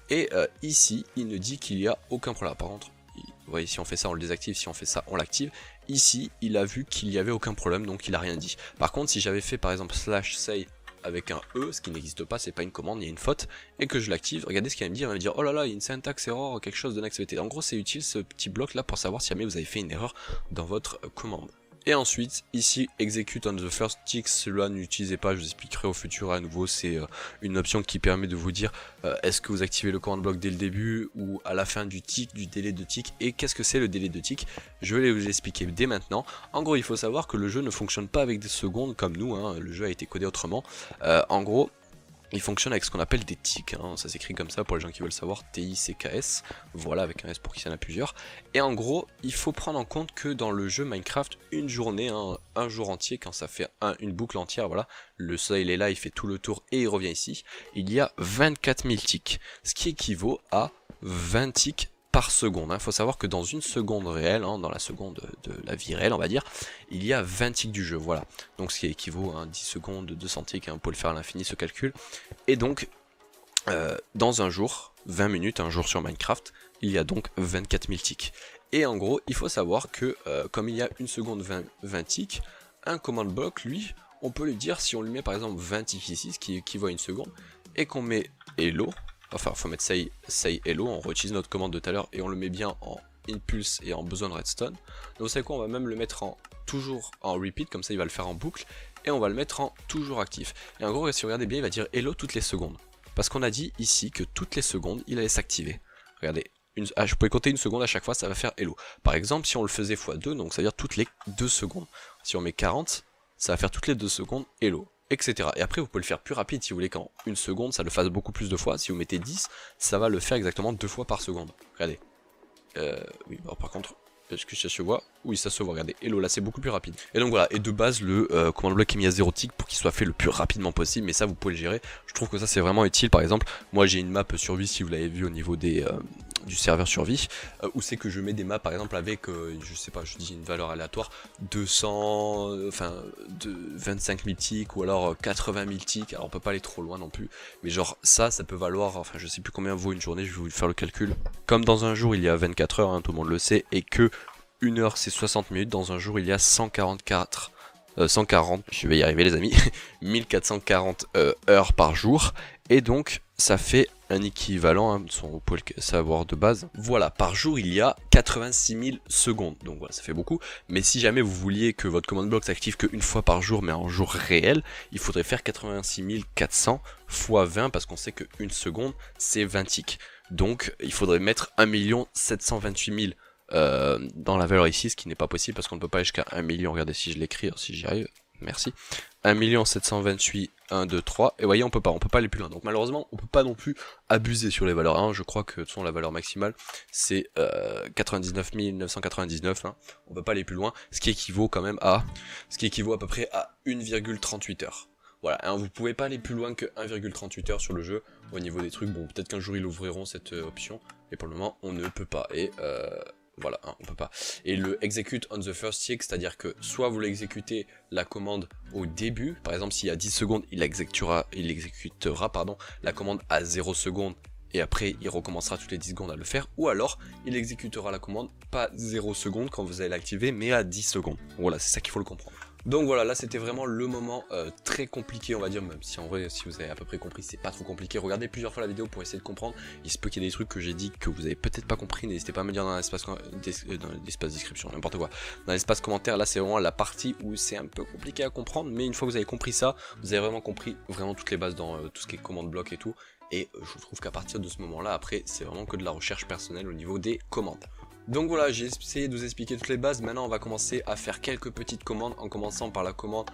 Et ici il ne dit qu'il y a aucun problème. Par contre, vous voyez, si on fait ça on le désactive, si on fait ça on l'active. Ici il a vu qu'il y avait aucun problème, donc il a rien dit. Par contre si j'avais fait par exemple /say avec un E, ce qui n'existe pas, c'est pas une commande, il y a une faute, et que je l'active, regardez ce qu'il va me dire, il va me dire oh là là, il y a une syntaxe error, quelque chose de n'accepté. En gros c'est utile ce petit bloc là pour savoir si jamais vous avez fait une erreur dans votre commande. Et ensuite, ici, execute on the first tick, cela n'utilisez pas, je vous expliquerai au futur à nouveau, c'est une option qui permet de vous dire est-ce que vous activez le command block dès le début ou à la fin du tick, du délai de tick, et qu'est-ce que c'est le délai de tick, je vais vous expliquer dès maintenant. En gros, il faut savoir que le jeu ne fonctionne pas avec des secondes comme nous, hein, le jeu a été codé autrement. En gros, il fonctionne avec ce qu'on appelle des ticks, hein. Ça s'écrit comme ça pour les gens qui veulent savoir, T-I-C-K-S, voilà, avec un S pour qu'il y en a plusieurs. Et en gros, il faut prendre en compte que dans le jeu Minecraft, une journée, hein, un jour entier, quand ça fait une boucle entière, voilà, le soleil il est là, il fait tout le tour et il revient ici, il y a 24 000 ticks, ce qui équivaut à 20 ticks par seconde. Il faut savoir que dans une seconde réelle, hein, dans la seconde de la vie réelle on va dire, il y a 20 ticks du jeu, voilà. Donc ce qui équivaut à 10 secondes, 200 ticks, hein, on peut le faire à l'infini ce calcul. Et donc, dans un jour, 20 minutes, un jour sur Minecraft, il y a donc 24 000 ticks. Et en gros, il faut savoir que comme il y a une seconde 20 ticks, un command block, lui, on peut lui dire, si on lui met par exemple 20 ticks ici, ce qui équivaut à une seconde, et qu'on met hello, enfin il faut mettre say hello, on réutilise notre commande de tout à l'heure et on le met bien en impulse et en boson redstone. Donc vous savez quoi, on va même le mettre en toujours en repeat, comme ça il va le faire en boucle, et on va le mettre en toujours actif. Et en gros si vous regardez bien, il va dire hello toutes les secondes, parce qu'on a dit ici que toutes les secondes il allait s'activer. Regardez, vous pouvez compter une seconde à chaque fois, ça va faire hello. Par exemple, si on le faisait x2, donc c'est-à-dire toutes les 2 secondes. Si on met 40, ça va faire toutes les 2 secondes hello, etc. Et après, vous pouvez le faire plus rapide si vous voulez qu'en une seconde, ça le fasse beaucoup plus de fois. Si vous mettez 10, ça va le faire exactement 2 fois par seconde. Regardez. Oui, alors par contre, est-ce que ça se voit? Oui, ça se voit, regardez, hello, là c'est beaucoup plus rapide. Et donc voilà, et de base, le command block est mis à 0 tick pour qu'il soit fait le plus rapidement possible, mais ça vous pouvez le gérer. Je trouve que ça c'est vraiment utile. Par exemple, moi j'ai une map survie, si vous l'avez vu au niveau des du serveur survie, où c'est que je mets des maps par exemple avec, je sais pas, je dis une valeur aléatoire, 200, enfin, de 25 000 ticks, ou alors 80 000 ticks, alors on peut pas aller trop loin non plus, mais genre ça peut valoir, enfin je sais plus combien vaut une journée, je vais vous faire le calcul. Comme dans un jour il y a 24 heures, hein, tout le monde le sait, et que une heure c'est 60 minutes, dans un jour il y a 140, je vais y arriver les amis, 1440 heures par jour, et donc ça fait un équivalent, hein, vous pouvez le savoir de base. Voilà, par jour il y a 86 000 secondes, donc voilà, ça fait beaucoup. Mais si jamais vous vouliez que votre command block s'active qu'une fois par jour, mais en jour réel, il faudrait faire 86 400 fois 20, parce qu'on sait qu'une seconde c'est 20 ticks. Donc il faudrait mettre 1 728 000 dans la valeur ici, ce qui n'est pas possible parce qu'on ne peut pas aller jusqu'à 1 million. Regardez si je l'écris, si j'y arrive, merci. 1 728 1, 2, 3, et vous voyez on peut pas aller plus loin. Donc malheureusement on peut pas non plus abuser sur les valeurs 1, je crois que de toute façon la valeur maximale c'est 99 999, hein. On peut pas aller plus loin, ce qui équivaut quand même à, peu près à 1,38 heures. Voilà, hein, vous pouvez pas aller plus loin que 1,38 heures sur le jeu au niveau des trucs. Bon, peut-être qu'un jour ils ouvriront cette option, mais pour le moment on ne peut pas. Et voilà, hein, on peut pas. Et le execute on the first tick, c'est-à-dire que soit vous l'exécutez la commande au début, par exemple s'il y a 10 secondes, il exécutera la commande à 0 secondes, et après il recommencera toutes les 10 secondes à le faire, ou alors il exécutera la commande pas 0 secondes quand vous allez l'activer, mais à 10 secondes. Voilà, c'est ça qu'il faut le comprendre. Donc voilà, là c'était vraiment le moment très compliqué, on va dire, même si en vrai, si vous avez à peu près compris, c'est pas trop compliqué. Regardez plusieurs fois la vidéo pour essayer de comprendre. Il se peut qu'il y ait des trucs que j'ai dit que vous avez peut-être pas compris, n'hésitez pas à me dire dans l'espace description, n'importe quoi. Dans l'espace commentaire, là c'est vraiment la partie où c'est un peu compliqué à comprendre, mais une fois que vous avez compris ça, vous avez vraiment compris vraiment toutes les bases dans tout ce qui est commande bloc et tout. Et je trouve qu'à partir de ce moment-là, après, c'est vraiment que de la recherche personnelle au niveau des commandes. Donc voilà, j'ai essayé de vous expliquer toutes les bases. Maintenant on va commencer à faire quelques petites commandes, en commençant par la commande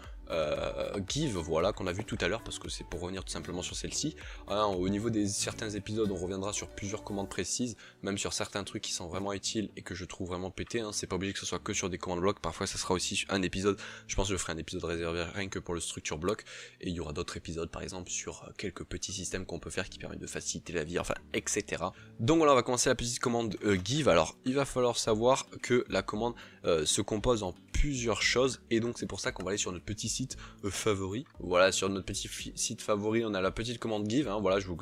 give, voilà, qu'on a vu tout à l'heure, parce que c'est pour revenir tout simplement sur celle-ci. Au niveau des certains épisodes, on reviendra sur plusieurs commandes précises, même sur certains trucs qui sont vraiment utiles et que je trouve vraiment pétés, hein. C'est pas obligé que ce soit que sur des commandes blocs, parfois ça sera aussi un épisode, je pense que je ferai un épisode réservé rien que pour le structure bloc, et il y aura d'autres épisodes par exemple sur quelques petits systèmes qu'on peut faire qui permettent de faciliter la vie, enfin, etc. Donc voilà, on va commencer la petite commande give. Alors il va falloir savoir que la commande se compose en plusieurs choses, et donc c'est pour ça qu'on va aller sur notre petit site favori. Voilà, sur notre petit site favori, on a la petite commande give, hein. Voilà, je vous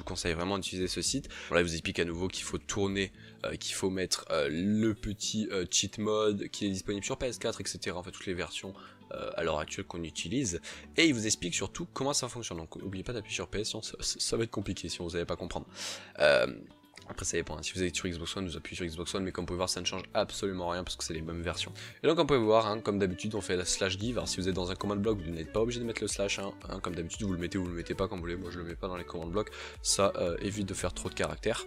conseille vraiment d'utiliser ce site. Voilà, je vous explique à nouveau qu'il faut tourner, qu'il faut mettre le petit cheat mode qui est disponible sur PS4, etc. En fait, toutes les versions à l'heure actuelle qu'on utilise. Et il vous explique surtout comment ça fonctionne. Donc, n'oubliez pas d'appuyer sur PS, sinon ça va être compliqué si vous n'allez pas comprendre. Après ça dépend, hein. Si vous êtes sur Xbox One, vous appuyez sur Xbox One, mais comme vous pouvez voir ça ne change absolument rien parce que c'est les mêmes versions. Et donc comme vous pouvez voir, hein, comme d'habitude on fait la slash give. Alors si vous êtes dans un command block, vous n'êtes pas obligé de mettre le slash, hein, comme d'habitude vous le mettez ou vous le mettez pas comme vous voulez. Moi je le mets pas dans les command blocks, ça évite de faire trop de caractères.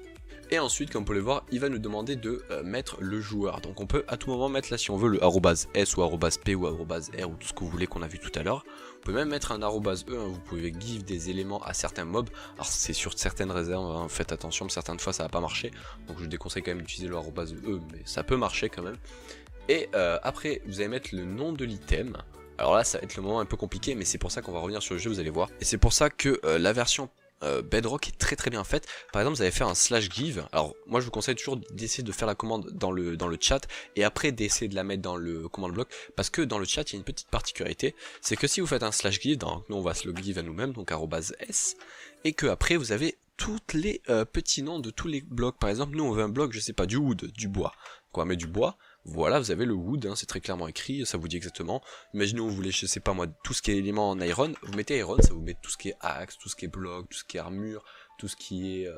Et ensuite, comme vous pouvez le voir, il va nous demander de mettre le joueur. Donc on peut à tout moment mettre là, si on veut, le @s ou @p ou @r ou tout ce que vous voulez qu'on a vu tout à l'heure. Vous pouvez même mettre un @e, hein, vous pouvez give des éléments à certains mobs. Alors c'est sur certaines réserves, hein, faites attention, certaines fois ça va pas marcher. Donc je déconseille quand même d'utiliser le @e, mais ça peut marcher quand même. Et après, vous allez mettre le nom de l'item. Alors là, ça va être le moment un peu compliqué, mais c'est pour ça qu'on va revenir sur le jeu, vous allez voir. Et c'est pour ça que la version Bedrock est très très bien faite. Par exemple, vous allez faire un slash give. Alors moi je vous conseille toujours d'essayer de faire la commande dans le chat, et après d'essayer de la mettre dans le command block, parce que dans le chat il y a une petite particularité, c'est que si vous faites un slash give, donc nous on va se le give à nous-mêmes, donc @s, et que après vous avez tous les petits noms de tous les blocs. Par exemple, nous on veut un bloc, je sais pas, du wood, du bois. Quoi, mais du bois. Voilà, vous avez le wood, hein, c'est très clairement écrit, ça vous dit exactement. Imaginez vous voulez, je sais pas moi, tout ce qui est élément en iron, vous mettez iron, ça vous met tout ce qui est axe, tout ce qui est bloc, tout ce qui est armure, tout ce qui est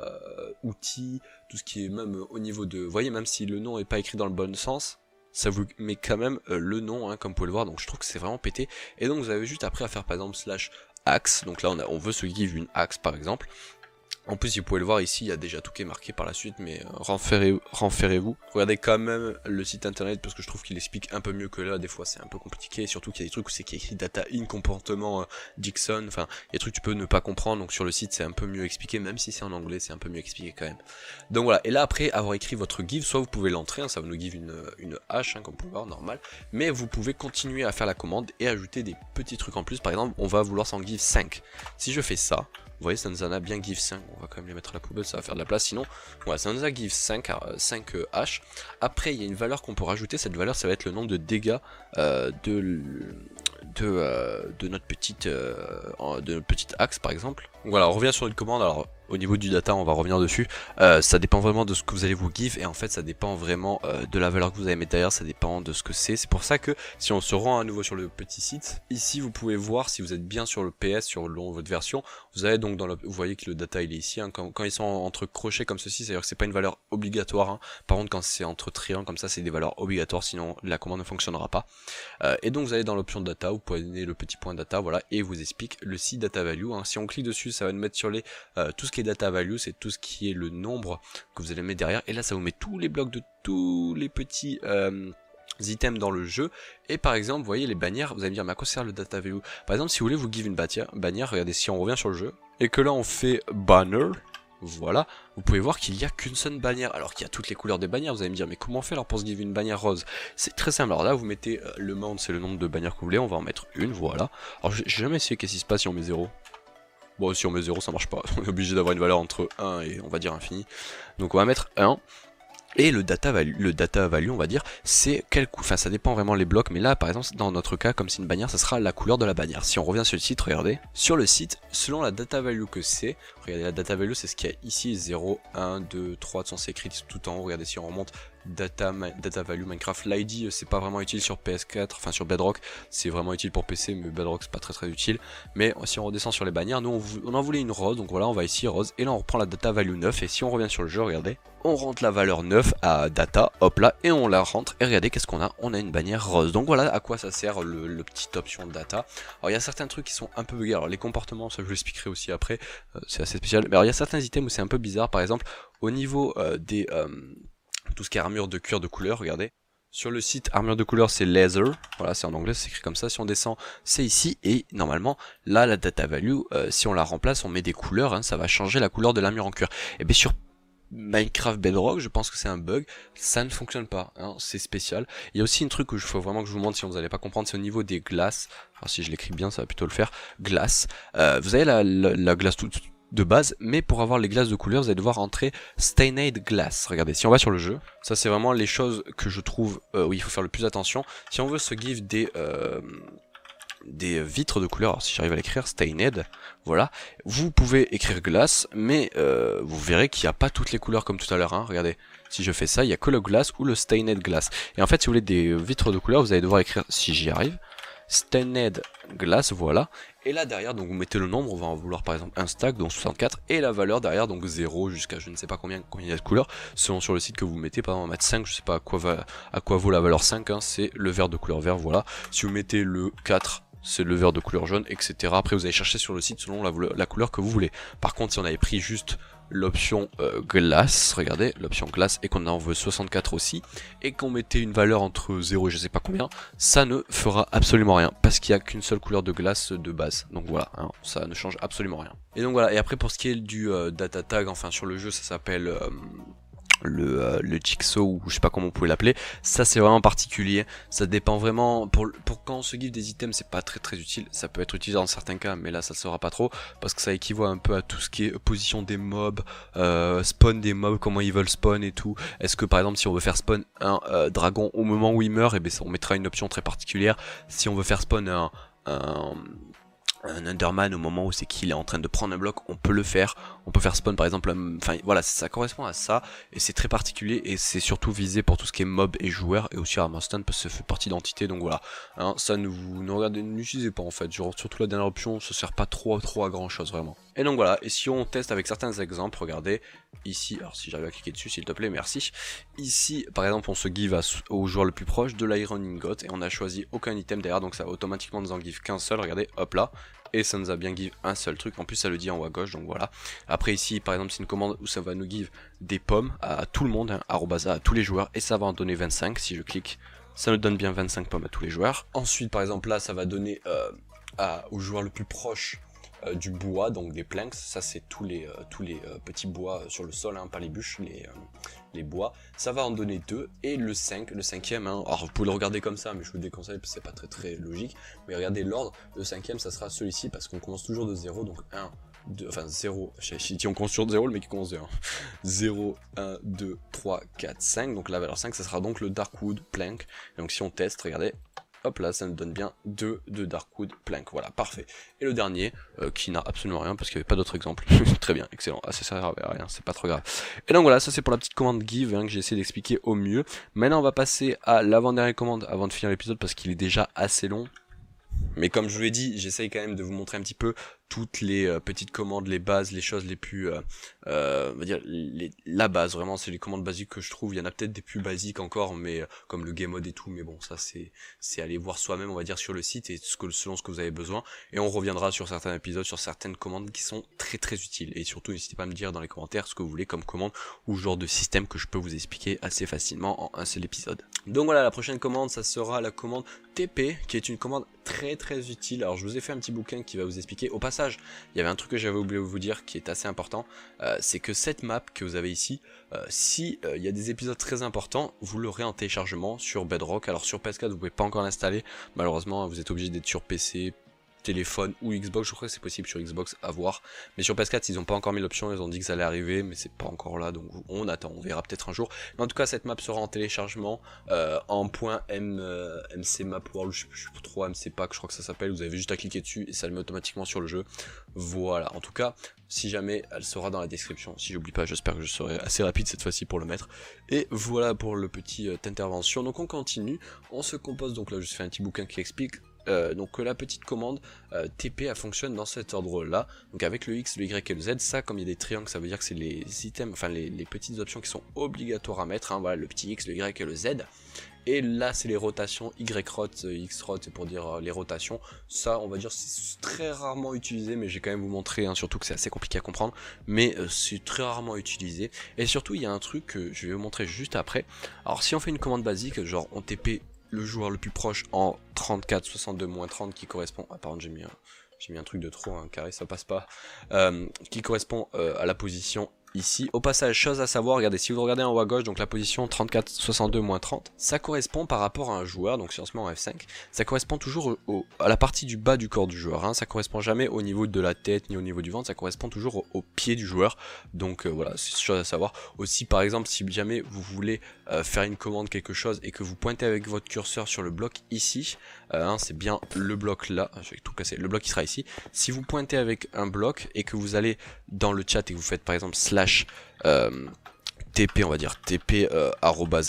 outils, tout ce qui est même au niveau de... Vous voyez, même si le nom est pas écrit dans le bon sens, ça vous met quand même le nom, hein, comme vous pouvez le voir, donc je trouve que c'est vraiment pété. Et donc vous avez juste après à faire par exemple slash axe, donc là on veut se give une axe par exemple. En plus, vous pouvez le voir ici, il y a déjà tout qui est marqué par la suite, mais renferrez-vous. Regardez quand même le site internet parce que je trouve qu'il explique un peu mieux que là. Des fois, c'est un peu compliqué, et surtout qu'il y a des trucs où c'est écrit data in, comportement Dixon. Enfin, il y a des trucs que tu peux ne pas comprendre. Donc sur le site, c'est un peu mieux expliqué, même si c'est en anglais, c'est un peu mieux expliqué quand même. Donc voilà. Et là, après avoir écrit votre give, soit vous pouvez l'entrer, hein, ça va nous give une hache, hein, comme vous pouvez voir, normal. Mais vous pouvez continuer à faire la commande et ajouter des petits trucs en plus. Par exemple, on va vouloir s'en give 5. Si je fais ça. Vous voyez, ça nous en a bien give 5, on va quand même les mettre à la poubelle, ça va faire de la place, sinon, voilà, ça nous a give 5 H. Après, il y a une valeur qu'on peut rajouter, cette valeur, ça va être le nombre de dégâts de notre petite axe, par exemple. Donc voilà, on revient sur une commande, alors au niveau du data, on va revenir dessus, ça dépend vraiment de ce que vous allez vous give, et en fait, ça dépend vraiment de la valeur que vous allez mettre derrière, ça dépend de ce que c'est pour ça que, si on se rend à nouveau sur le petit site, ici, vous pouvez voir si vous êtes bien sur le PS, sur votre version, vous avez donc vous voyez que le data il est ici, hein, quand ils sont entre crochets comme ceci, c'est-à-dire que c'est pas une valeur obligatoire, hein. Par contre quand c'est entre triangles comme ça, c'est des valeurs obligatoires, sinon la commande ne fonctionnera pas. Et donc vous allez dans l'option data, vous prenez le petit point data, voilà, et vous explique le si data value, hein. Si on clique dessus, ça va nous mettre sur les tout ce qui est data value, c'est tout ce qui est le nombre que vous allez mettre derrière, et là ça vous met tous les blocs de tous les petits items dans le jeu. Et par exemple, vous voyez les bannières, vous allez me dire mais à quoi sert le data value? Par exemple, si vous voulez vous give une bannière, regardez, si on revient sur le jeu et que là on fait banner, voilà, vous pouvez voir qu'il n'y a qu'une seule bannière, alors qu'il y a toutes les couleurs des bannières. Vous allez me dire mais comment on fait alors pour se give une bannière rose? C'est très simple. Alors là vous mettez le mount, c'est le nombre de bannières que vous voulez, on va en mettre une, voilà. Alors j'ai jamais essayé qu'est-ce qui se passe si on met 0. Bon, si on met 0 ça marche pas, on est obligé d'avoir une valeur entre 1 et on va dire infini. Donc on va mettre 1. Et le data value, on va dire, c'est quel coup, enfin ça dépend vraiment les blocs, mais là par exemple dans notre cas, comme c'est une bannière, ça sera la couleur de la bannière. Si on revient sur le site, regardez, sur le site, selon la data value que c'est, regardez la data value c'est ce qu'il y a ici, 0, 1, 2, 3, c'est écrit tout en haut, regardez si on remonte, data value Minecraft, l'ID c'est pas vraiment utile sur PS4, enfin sur Bedrock, c'est vraiment utile pour PC, mais Bedrock c'est pas très utile, mais si on redescend sur les bannières, nous on en voulait une rose, donc voilà on va ici rose, et là on reprend la data value 9, et si on revient sur le jeu, regardez, on rentre la valeur 9 à data, hop là, et on la rentre, et regardez qu'est-ce qu'on a, on a une bannière rose. Donc voilà à quoi ça sert le petit option data. Alors il y a certains trucs qui sont un peu buggés, alors les comportements, ça je vous l'expliquerai aussi après, c'est assez spécial, mais alors il y a certains items où c'est un peu bizarre, par exemple, au niveau tout ce qui est armure de cuir de couleur, regardez. Sur le site armure de couleur c'est laser, voilà c'est en anglais, c'est écrit comme ça, si on descend c'est ici, et normalement là la data value, si on la remplace, on met des couleurs, hein, ça va changer la couleur de l'armure en cuir. Et bien sur Minecraft Bedrock, je pense que c'est un bug, ça ne fonctionne pas, hein, c'est spécial. Il y a aussi un truc que je faut vraiment que je vous montre si vous n'allez pas comprendre, c'est au niveau des glaces, alors si je l'écris bien ça va plutôt le faire, glace, vous avez la glace toute de base, mais pour avoir les glaces de couleur, vous allez devoir entrer Stained Glass. Regardez, si on va sur le jeu, ça c'est vraiment les choses que je trouve où il faut faire le plus attention. Si on veut se give des vitres de couleur, alors si j'arrive à l'écrire, Stained, voilà, vous pouvez écrire glace, mais vous verrez qu'il n'y a pas toutes les couleurs comme tout à l'heure, hein. Regardez, si je fais ça, il n'y a que le glace ou le Stained Glass. Et en fait, si vous voulez des vitres de couleur, vous allez devoir écrire, si j'y arrive, Stained Glass, voilà. Et là derrière, donc vous mettez le nombre, on va en vouloir par exemple un stack, donc 64, et la valeur derrière, donc 0 jusqu'à je ne sais pas combien il y a de couleurs, selon sur le site que vous mettez, par exemple on va mettre 5, je sais pas à quoi vaut la valeur 5, hein, c'est le vert de couleur vert, voilà. Si vous mettez le 4, c'est le vert de couleur jaune, etc. Après vous allez chercher sur le site selon la couleur que vous voulez. Par contre si on avait pris juste l'option glace, regardez, l'option glace, et qu'on en veut 64 aussi, et qu'on mettait une valeur entre 0 et je sais pas combien, ça ne fera absolument rien, parce qu'il n'y a qu'une seule couleur de glace de base, donc voilà, hein, ça ne change absolument rien. Et donc voilà, et après pour ce qui est du data tag, enfin sur le jeu ça s'appelle le jigsaw, ou je sais pas comment vous pouvez l'appeler, ça c'est vraiment particulier, ça dépend vraiment, pour quand on se give des items c'est pas très utile, ça peut être utilisé dans certains cas mais là ça sera pas trop, parce que ça équivaut un peu à tout ce qui est position des mobs, spawn des mobs, comment ils veulent spawn et tout. Est-ce que par exemple si on veut faire spawn un dragon au moment où il meurt, et bien on mettra une option très particulière. Si on veut faire spawn un Enderman au moment où c'est qu'il est en train de prendre un bloc, on peut le faire, on peut faire spawn par exemple, enfin voilà, ça correspond à ça, et c'est très particulier, et c'est surtout visé pour tout ce qui est mob et joueurs, et aussi Armor Stand parce que ça fait partie d'entité, donc voilà, hein, ça n'utilisez pas en fait, genre, surtout la dernière option, ça sert pas trop à grand chose vraiment. Et donc voilà, et si on teste avec certains exemples, regardez, ici, alors si j'arrive à cliquer dessus s'il te plaît, merci, ici par exemple on se give au joueur le plus proche de l'Iron Ingot, et on a choisi aucun item derrière, donc ça va automatiquement nous en give qu'un seul, regardez, hop là, et ça nous a bien give un seul truc, en plus ça le dit en haut à gauche, donc voilà. Après ici par exemple c'est une commande où ça va nous give des pommes à tout le monde, hein, arrobasa à tous les joueurs, et ça va en donner 25, si je clique ça nous donne bien 25 pommes à tous les joueurs. Ensuite par exemple là ça va donner au joueur le plus proche du bois, donc des planks, ça c'est tous les petits bois sur le sol, hein, pas les bûches, les bois, ça va en donner 2, et le 5, le cinquième, hein, alors vous pouvez le regarder comme ça, mais je vous déconseille parce que c'est pas très logique, mais regardez l'ordre, le cinquième ça sera celui-ci, parce qu'on commence toujours de 0, donc 1, 2, enfin 0, si on commence sur 0, le mec il commence de 1, 0, 1, 2, 3, 4, 5, donc la valeur 5 ça sera donc le Darkwood Plank, donc si on teste, regardez, hop là, ça nous donne bien 2 de Darkwood Plank, voilà, parfait. Et le dernier, qui n'a absolument rien, parce qu'il n'y avait pas d'autres exemples, très bien, excellent, ah ça sert à rien, c'est pas trop grave. Et donc voilà, ça c'est pour la petite commande give, hein, que j'ai essayé d'expliquer au mieux. Maintenant on va passer à l'avant-dernière commande, avant de finir l'épisode, parce qu'il est déjà assez long. Mais comme je vous l'ai dit, j'essaye quand même de vous montrer un petit peu toutes les petites commandes, les bases, les choses les plus, on va dire la base, vraiment c'est les commandes basiques que je trouve. Il y en a peut-être des plus basiques encore, mais comme le game mode et tout, mais bon ça c'est aller voir soi-même, on va dire sur le site et selon ce que vous avez besoin. Et on reviendra sur certains épisodes, sur certaines commandes qui sont très utiles. Et surtout n'hésitez pas à me dire dans les commentaires ce que vous voulez comme commande ou genre de système que je peux vous expliquer assez facilement en un seul épisode. Donc voilà, la prochaine commande ça sera la commande TP, qui est une commande très utile. Alors je vous ai fait un petit bouquin qui va vous expliquer. Au passage, il y avait un truc que j'avais oublié de vous dire qui est assez important, c'est que cette map que vous avez ici, si il y a des épisodes très importants, vous l'aurez en téléchargement sur Bedrock. Alors sur PS4 vous pouvez pas encore l'installer, malheureusement vous êtes obligé d'être sur PC, téléphone ou Xbox, je crois que c'est possible sur Xbox à voir, mais sur PS4 ils ont pas encore mis l'option, ils ont dit que ça allait arriver mais c'est pas encore là, donc on attend, on verra peut-être un jour. Mais en tout cas cette map sera en téléchargement en .MC Map World, je sais plus trop, MC Pack je crois que ça s'appelle, vous avez juste à cliquer dessus et ça le met automatiquement sur le jeu. Voilà, en tout cas si jamais elle sera dans la description, si j'oublie pas, j'espère que je serai assez rapide cette fois-ci pour le mettre. Et voilà pour le petit intervention, donc on continue, on se compose, donc là je fais un petit bouquin qui explique. Donc la petite commande TP elle fonctionne dans cet ordre là, donc avec le X, le Y et le Z. Ça comme il y a des triangles ça veut dire que c'est les items, enfin les petites options qui sont obligatoires à mettre, hein. Voilà le petit X, le Y et le Z. Et là c'est les rotations Y-rot, X-rot pour dire les rotations. Ça on va dire c'est très rarement utilisé, mais j'ai quand même vous montrer, hein, surtout que c'est assez compliqué à comprendre, mais c'est très rarement utilisé. Et surtout il y a un truc que je vais vous montrer juste après. Alors si on fait une commande basique, genre on TP le joueur le plus proche en 34, 62, moins 30 qui correspond, ah pardon j'ai mis un truc de trop, un carré ça passe pas, qui correspond à la position ici. Au passage, chose à savoir, regardez, si vous regardez en haut à gauche, donc la position 34, 62, moins 30, ça correspond par rapport à un joueur, donc si on se met en F5, ça correspond toujours à la partie du bas du corps du joueur, hein. Ça correspond jamais au niveau de la tête ni au niveau du ventre, ça correspond toujours au pied du joueur, donc voilà, c'est chose à savoir. Aussi par exemple, si jamais vous voulez faire une commande quelque chose et que vous pointez avec votre curseur sur le bloc ici, hein, c'est bien le bloc là, je vais tout casser, le bloc qui sera ici. Si vous pointez avec un bloc et que vous allez dans le chat et que vous faites par exemple slash TP, on va dire TP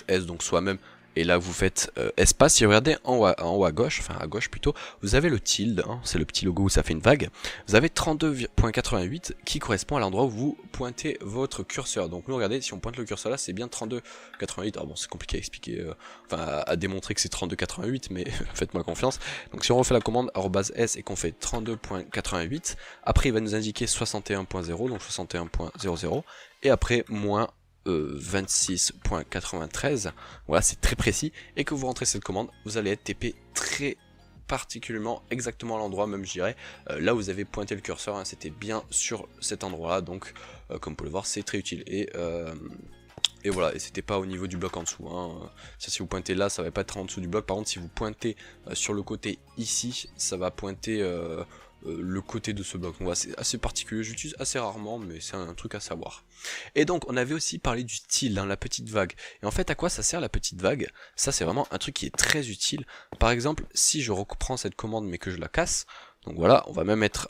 @s, donc soi-même, et là vous faites espace. Si vous regardez en haut à gauche, enfin à gauche plutôt, vous avez le tilde, hein, c'est le petit logo où ça fait une vague. Vous avez 32.88 qui correspond à l'endroit où vous pointez votre curseur. Donc nous regardez, si on pointe le curseur là, c'est bien 32.88. Alors bon, c'est compliqué à expliquer, enfin à démontrer que c'est 32.88, mais faites-moi confiance. Donc si on refait la commande @s et qu'on fait 32.88, après il va nous indiquer 61.0, donc 61.00, et après moins 26.93, voilà c'est très précis, et que vous rentrez cette commande, vous allez être TP très particulièrement exactement à l'endroit, même je dirais, là où vous avez pointé le curseur, hein, c'était bien sur cet endroit là, donc comme vous pouvez le voir c'est très utile, et voilà, et c'était pas au niveau du bloc en dessous, hein. Ça, si vous pointez là ça va pas être en dessous du bloc, par contre si vous pointez sur le côté ici, ça va pointer le côté de ce bloc. Donc voilà, c'est assez particulier, j'utilise assez rarement, mais c'est un truc à savoir. Et donc on avait aussi parlé du style, hein, la petite vague. Et en fait à quoi ça sert la petite vague? Ça c'est vraiment un truc qui est très utile. Par exemple si je reprends cette commande mais que je la casse, donc voilà, on va même mettre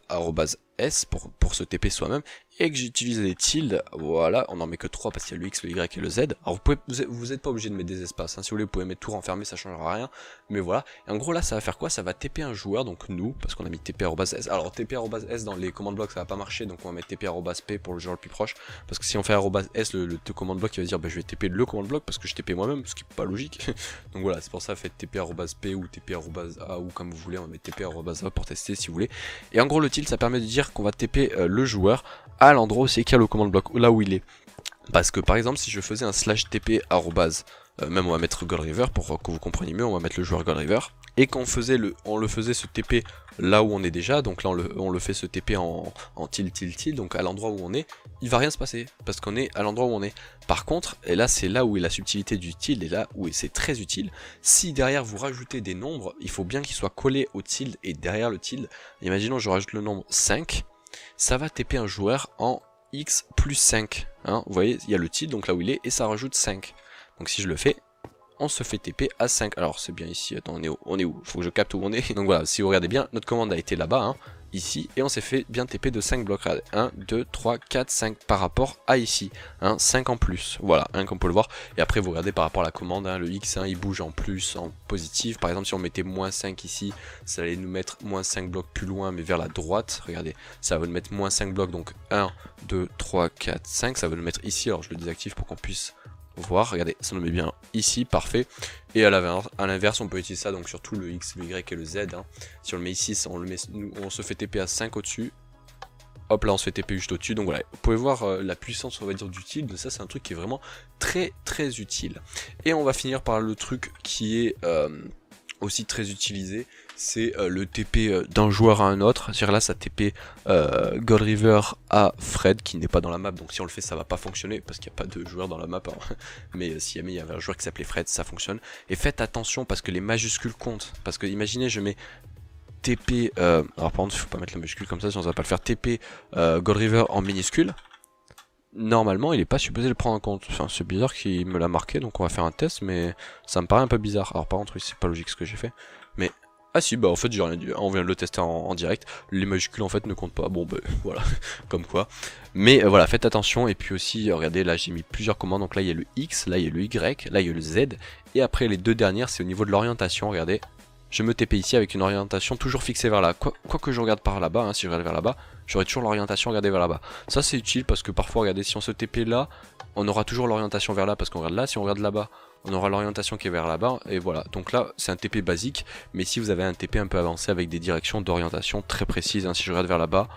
S pour se TP soi-même, et que j'utilise les tildes, voilà, on en met que 3 parce qu'il y a le X, le Y et le Z. Alors vous êtes pas obligé de mettre des espaces, hein. Si vous voulez vous pouvez mettre tout renfermé, ça changera rien, mais voilà. Et en gros là ça va faire quoi? Ça va TP un joueur, donc nous, parce qu'on a mis TP@S. Alors TP@S dans les commandes blocs ça va pas marcher, donc on va mettre TP@P pour le joueur le plus proche, parce que si on fait @S, le commande bloc il va dire bah, je vais TP le commande bloc parce que je TP moi-même, ce qui est pas logique. Donc voilà, c'est pour ça faites TP@P ou TP@A ou comme vous voulez, on met TP@A pour tester si vous voulez. Et en gros le tilt ça permet de dire qu'on va TP le joueur à l'endroit où c'est qu'il y a le command block, là où il est. Parce que par exemple si je faisais un slash TP même on va mettre Gold River pour que vous compreniez mieux, on va mettre le joueur Gold River. Et quand on le faisait se TP là où on est déjà, donc là on le fait se TP en tilt, donc à l'endroit où on est, il va rien se passer, parce qu'on est à l'endroit où on est. Par contre, et là c'est là où est la subtilité du tilt, et là où c'est très utile, si derrière vous rajoutez des nombres, il faut bien qu'ils soient collés au tilt et derrière le tilt. Imaginons je rajoute le nombre 5, ça va TP un joueur en X plus 5, hein, vous voyez, il y a le tilt, donc là où il est, et ça rajoute 5. Donc si je le fais, on se fait TP à 5. Alors c'est bien ici, attends, on est où? Faut que je capte où on est. Donc voilà, si vous regardez bien, notre commande a été là-bas, hein, ici, et on s'est fait bien TP de 5 blocs. Regardez, 1, 2, 3, 4, 5 par rapport à ici, hein, 5 en plus, voilà, hein, comme on peut le voir. Et après vous regardez par rapport à la commande, hein, le X, hein, il bouge en plus, en positif. Par exemple si on mettait moins 5 ici, ça allait nous mettre moins 5 blocs plus loin, mais vers la droite. Regardez, ça va nous mettre moins 5 blocs, donc 1, 2, 3, 4, 5, ça va nous mettre ici. Alors je le désactive pour qu'on puisse voir, regardez, ça nous met bien ici, parfait. Et à l'inverse, on peut utiliser ça donc sur tout le X, le Y et le Z, hein. Si on le met ici, on se fait TP à 5 au-dessus. Hop là on se fait TP juste au-dessus, donc voilà, vous pouvez voir la puissance on va dire du tilt, mais ça c'est un truc qui est vraiment très utile. Et on va finir par le truc qui est aussi très utilisé, c'est le TP d'un joueur à un autre. C'est-à-dire là ça TP Gold River à Fred qui n'est pas dans la map, donc si on le fait ça va pas fonctionner parce qu'il n'y a pas de joueur dans la map, hein. Mais si jamais il y avait un joueur qui s'appelait Fred, ça fonctionne. Et faites attention parce que les majuscules comptent, parce que imaginez je mets TP, alors par contre il faut pas mettre la majuscule comme ça, sinon ça va pas le faire. TP Gold River en minuscule, normalement il est pas supposé le prendre en compte. Enfin, c'est bizarre qu'il me l'a marqué, donc on va faire un test, mais ça me paraît un peu bizarre. Alors par contre oui, c'est pas logique ce que j'ai fait, mais ah si, bah en fait j'ai rien dit, on vient de le tester en direct, les majuscules en fait ne comptent pas, bon bah voilà, comme quoi. Mais voilà, faites attention, et puis aussi, regardez, là j'ai mis plusieurs commandes, donc là il y a le X, là il y a le Y, là il y a le Z, et après les deux dernières c'est au niveau de l'orientation, regardez. Je me TP ici avec une orientation toujours fixée vers là. Quoi que je regarde par là-bas, hein, si je regarde vers là-bas, j'aurai toujours l'orientation regardée vers là-bas. Ça c'est utile parce que parfois, regardez, si on se TP là, on aura toujours l'orientation vers là parce qu'on regarde là. Si on regarde là-bas, on aura l'orientation qui est vers là-bas. Et voilà, donc là c'est un TP basique. Mais si vous avez un TP un peu avancé avec des directions d'orientation très précises, hein, si je regarde vers là-bas,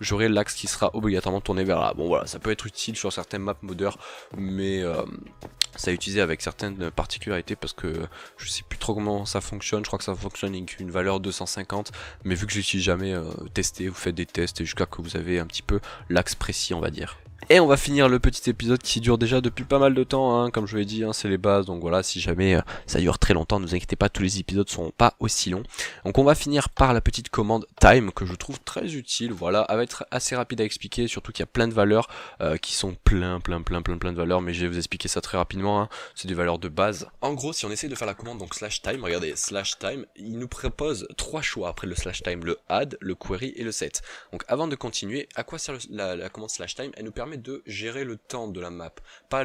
j'aurai l'axe qui sera obligatoirement tourné vers là. Bon voilà, ça peut être utile sur certaines maps modeurs, mais ça a utilisé avec certaines particularités parce que je sais plus trop comment ça fonctionne. Je crois que ça fonctionne avec une valeur 250, mais vu que je l'utilise jamais, testé, vous faites des tests et jusqu'à que vous avez un petit peu l'axe précis on va dire. Et on va finir le petit épisode qui dure déjà depuis pas mal de temps, hein, comme je vous l'ai dit, hein, c'est les bases, donc voilà, si jamais ça dure très longtemps, ne vous inquiétez pas, tous les épisodes sont pas aussi longs. Donc on va finir par la petite commande time, que je trouve très utile, voilà, elle va être assez rapide à expliquer, surtout qu'il y a plein de valeurs qui sont plein de valeurs, mais je vais vous expliquer ça très rapidement, hein. C'est des valeurs de base. En gros, si on essaie de faire la commande, donc slash time, regardez, slash time, il nous propose 3 choix après le slash time, le add, le query et le set. Donc avant de continuer, à quoi sert la commande slash time? Elle nous permet de gérer le temps de la map, pas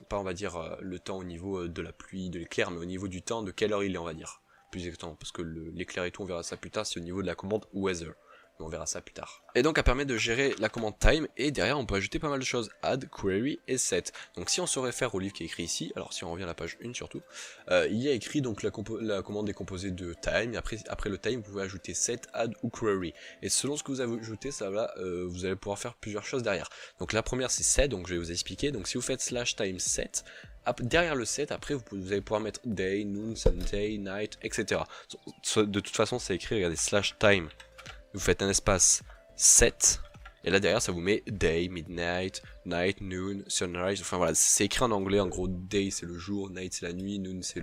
pas on va dire le temps au niveau de la pluie, de l'éclair, mais au niveau du temps de quelle heure il est on va dire, plus exactement, parce que l'éclair et tout on verra ça plus tard, c'est au niveau de la commande weather. Mais on verra ça plus tard. Et donc elle permet de gérer la commande time, et derrière on peut ajouter pas mal de choses, add, query et set. Donc si on se réfère au livre qui est écrit ici, alors si on revient à la page 1 surtout, il y a écrit donc la commande est composée de time, et après le time vous pouvez ajouter set, add ou query. Et selon ce que vous avez ajouté, ça va, vous allez pouvoir faire plusieurs choses derrière. Donc la première c'est set, donc je vais vous expliquer, donc si vous faites slash time set, derrière le set, après vous allez pouvoir mettre day, noon, Sunday, night, etc. De toute façon c'est écrit, regardez, slash time. Vous faites un espace 7, et là derrière ça vous met day, midnight, night, noon, sunrise, enfin voilà, c'est écrit en anglais, en gros day c'est le jour, night c'est la nuit, noon c'est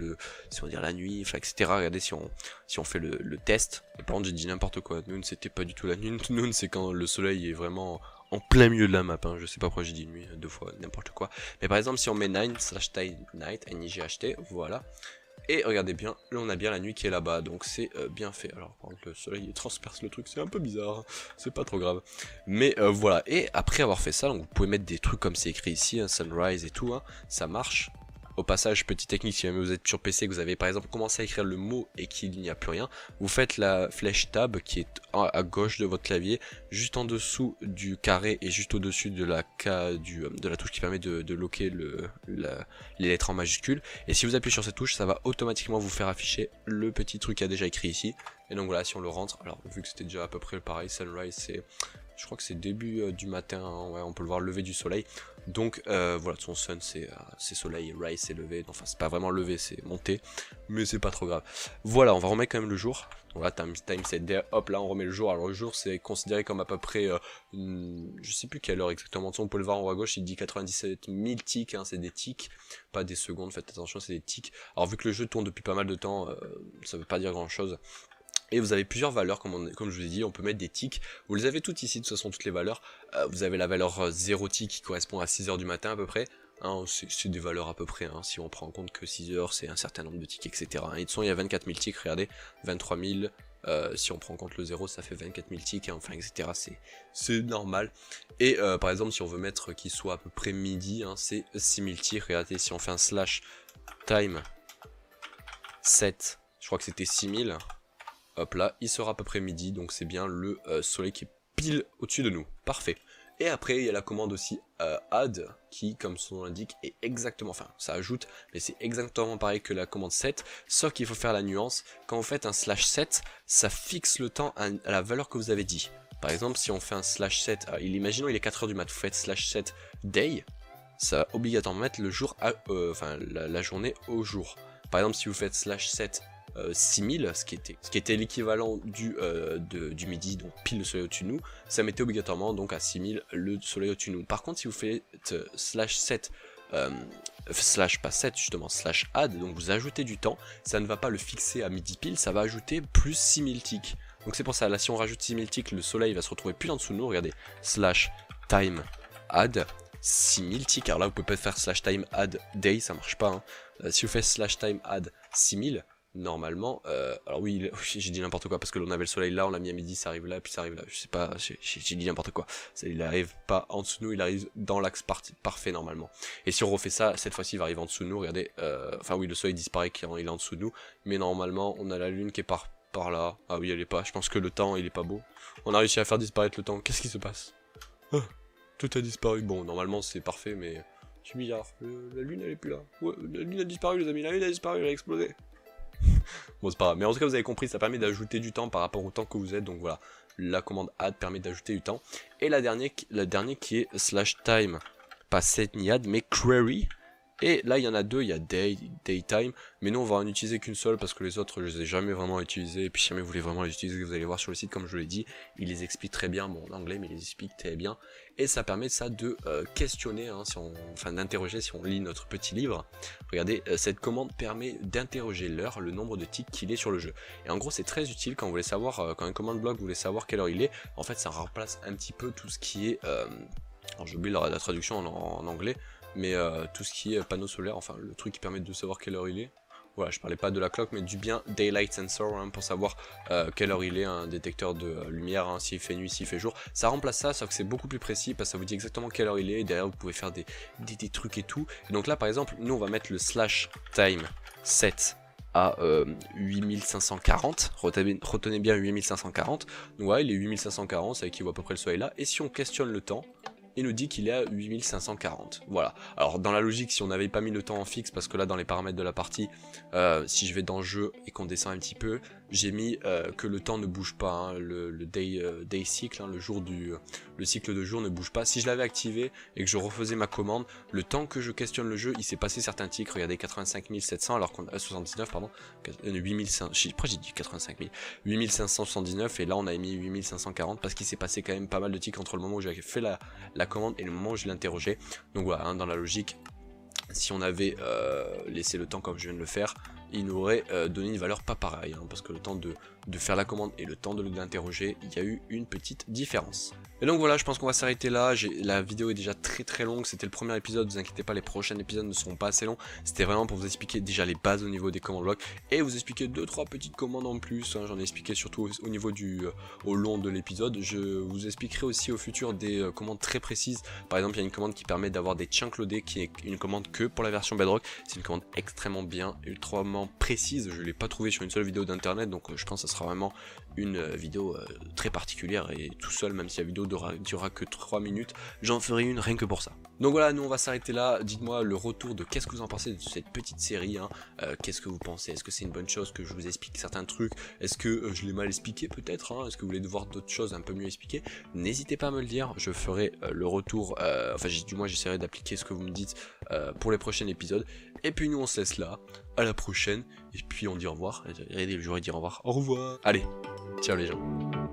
si on dit la nuit, enfin, etc. Regardez si on fait le test, et par contre j'ai dit n'importe quoi, noon c'était pas du tout la nuit, noon c'est quand le soleil est vraiment en plein milieu de la map, hein. Je sais pas pourquoi j'ai dit nuit deux fois, n'importe quoi. Mais par exemple si on met 9/time night, NIGHT, voilà. Et regardez bien, là on a bien la nuit qui est là-bas, donc c'est bien fait. Alors par contre le soleil il transperce le truc, c'est un peu bizarre, hein. C'est pas trop grave. Mais voilà, et après avoir fait ça, donc vous pouvez mettre des trucs comme c'est écrit ici, hein, sunrise et tout, hein, ça marche. Au passage, petite technique, si jamais vous êtes sur PC, que vous avez par exemple commencé à écrire le mot et qu'il n'y a plus rien, vous faites la flèche tab qui est à gauche de votre clavier, juste en dessous du carré et juste au-dessus de la touche qui permet de loquer les lettres en majuscule. Et si vous appuyez sur cette touche, ça va automatiquement vous faire afficher le petit truc qui a déjà écrit ici. Et donc voilà, si on le rentre, alors vu que c'était déjà à peu près pareil, sunrise c'est... Je crois que c'est début du matin, hein, ouais, on peut le voir lever du soleil. Donc voilà, son sun c'est soleil, rise c'est levé, enfin c'est pas vraiment levé, c'est monté, mais c'est pas trop grave. Voilà, on va remettre quand même le jour. Voilà, time set there, hop là on remet le jour. Alors le jour c'est considéré comme à peu près, je sais plus quelle heure exactement, on peut le voir en haut à gauche, il dit 97 000 ticks, hein, c'est des ticks, pas des secondes, faites attention, c'est des ticks. Alors vu que le jeu tourne depuis pas mal de temps, ça veut pas dire grand chose. Et vous avez plusieurs valeurs, comme je vous ai dit, on peut mettre des ticks. Vous les avez toutes ici, de toute façon, toutes les valeurs. Vous avez la valeur 0 tick qui correspond à 6 heures du matin à peu près. Hein, c'est des valeurs à peu près, hein, si on prend en compte que 6 heures, c'est un certain nombre de ticks, etc. Et de toute façon, il y a 24 000 ticks, regardez, 23 000. Si on prend en compte le 0, ça fait 24 000 ticks, hein, enfin, etc. C'est normal. Et par exemple, si on veut mettre qu'il soit à peu près midi, hein, c'est 6 000 ticks. Regardez, si on fait un slash time 7, je crois que c'était 6 000. Hop là, il sera à peu près midi, donc c'est bien le soleil qui est pile au-dessus de nous. Parfait. Et après, il y a la commande aussi add, qui, comme son nom l'indique, est exactement, enfin, ça ajoute, mais c'est exactement pareil que la commande set, sauf qu'il faut faire la nuance. Quand vous faites un slash set, ça fixe le temps à la valeur que vous avez dit. Par exemple, si on fait un slash set, imaginons il est 4 heures du mat, vous faites slash set day, ça va obligatoirement mettre le jour à, enfin, la journée au jour. Par exemple, si vous faites slash set 6000, ce qui était l'équivalent du midi, donc pile le soleil au-dessus de nous, ça mettait obligatoirement donc à 6000 le soleil au-dessus de nous. Par contre, si vous faites slash 7, slash pas 7 justement, slash add, donc vous ajoutez du temps, ça ne va pas le fixer à midi pile, ça va ajouter plus 6000 ticks. Donc c'est pour ça, là si on rajoute 6000 ticks, le soleil va se retrouver pile en dessous de nous, regardez, slash time add 6000 ticks, alors là vous pouvez pas faire slash time add day, ça marche pas, hein. Si vous faites slash time add 6000, normalement, alors oui, j'ai dit n'importe quoi, parce que l'on avait le soleil là, on l'a mis à midi, ça arrive là, puis ça arrive là, je sais pas, j'ai dit n'importe quoi, il arrive pas en dessous de nous, il arrive dans l'axe parfait normalement. Et si on refait ça, cette fois-ci il va arriver en dessous de nous, regardez, enfin oui, le soleil disparaît quand il est en dessous de nous, mais normalement on a la lune qui est par là, ah oui elle est pas, je pense que le temps il est pas beau, on a réussi à faire disparaître le temps, qu'est-ce qui se passe? Tout a disparu, bon normalement c'est parfait, mais c'est bizarre, la lune elle est plus là, ouais, la lune a disparu les amis, la lune a disparu, elle a explosé. Bon c'est pas grave, mais en tout cas vous avez compris, ça permet d'ajouter du temps par rapport au temps que vous êtes, donc voilà, la commande add permet d'ajouter du temps. Et la dernière qui est slash time, pas set ni add, mais query. Et là il y en a deux, il y a daytime, mais nous on va en utiliser qu'une seule parce que les autres je les ai jamais vraiment utilisés, et puis si jamais vous voulez vraiment les utiliser, vous allez voir sur le site comme je l'ai dit, il les explique très bien, bon en anglais mais il les explique très bien, et ça permet ça de questionner, hein, enfin d'interroger si on lit notre petit livre. Regardez, cette commande permet d'interroger l'heure, le nombre de ticks qu'il est sur le jeu, et en gros c'est très utile quand vous voulez savoir, quand un command block vous voulez savoir quelle heure il est, en fait ça remplace un petit peu tout ce qui est, alors j'ai oublié la traduction en anglais, mais tout ce qui est panneau solaire, enfin le truc qui permet de savoir quelle heure il est. Voilà, je parlais pas de la clock, mais du bien daylight sensor, hein, pour savoir quelle heure il est, un détecteur de lumière, hein, s'il fait nuit, s'il fait jour. Ça remplace ça, sauf que c'est beaucoup plus précis, parce que ça vous dit exactement quelle heure il est, et derrière vous pouvez faire des trucs et tout. Et donc là par exemple, nous on va mettre le slash time set à 8540, retenez bien 8540, donc voilà, il est 8540, ça équivaut à peu près le soleil là, et si on questionne le temps, il nous dit qu'il est à 8540, voilà. Alors dans la logique, si on n'avait pas mis le temps en fixe, parce que là dans les paramètres de la partie, si je vais dans jeu et qu'on descend un petit peu, j'ai mis que le temps ne bouge pas, hein, le day cycle, hein, le cycle de jour ne bouge pas. Si je l'avais activé et que je refaisais ma commande, le temps que je questionne le jeu, il s'est passé certains ticks, regardez 85 700 alors qu'on a 79 pardon, 8500, après j'ai dit 85 000, 8579 et là on a mis 8540 parce qu'il s'est passé quand même pas mal de ticks entre le moment où j'ai fait la commande et le moment où je l'ai interrogé. Donc voilà, hein, dans la logique, si on avait laissé le temps comme je viens de le faire, il nous aurait donné une valeur pas pareille, hein, parce que le temps de faire la commande et le temps de l'interroger, il y a eu une petite différence. Et donc voilà, je pense qu'on va s'arrêter là. La vidéo est déjà très longue, c'était le premier épisode, vous inquiétez pas, les prochains épisodes ne seront pas assez longs. C'était vraiment pour vous expliquer déjà les bases au niveau des commandes blocs et vous expliquer 2-3 petites commandes en plus, hein. J'en ai expliqué surtout au niveau au long de l'épisode. Je vous expliquerai aussi au futur des commandes très précises. Par exemple, il y a une commande qui permet d'avoir des chunks loadés, qui est une commande que pour la version Bedrock. C'est une commande extrêmement bien, ultrament précise. Je ne l'ai pas trouvé sur une seule vidéo d'internet, donc je pense que ça sera vraiment une vidéo très particulière et tout seul, même si la vidéo durera que 3 minutes, j'en ferai une rien que pour ça. Donc voilà, nous on va s'arrêter là. Dites-moi le retour de qu'est-ce que vous en pensez de cette petite série, hein. Qu'est-ce que vous pensez? Est-ce que c'est une bonne chose que je vous explique certains trucs? Est-ce que je l'ai mal expliqué peut-être, hein? Est-ce que vous voulez voir d'autres choses un peu mieux expliquées? N'hésitez pas à me le dire, je ferai le retour, enfin du moins j'essaierai d'appliquer ce que vous me dites pour les prochains épisodes. Et puis nous on se laisse là, à la prochaine, et puis on dit au revoir. J'aurais dit au revoir. Au revoir. Allez, ciao les gens.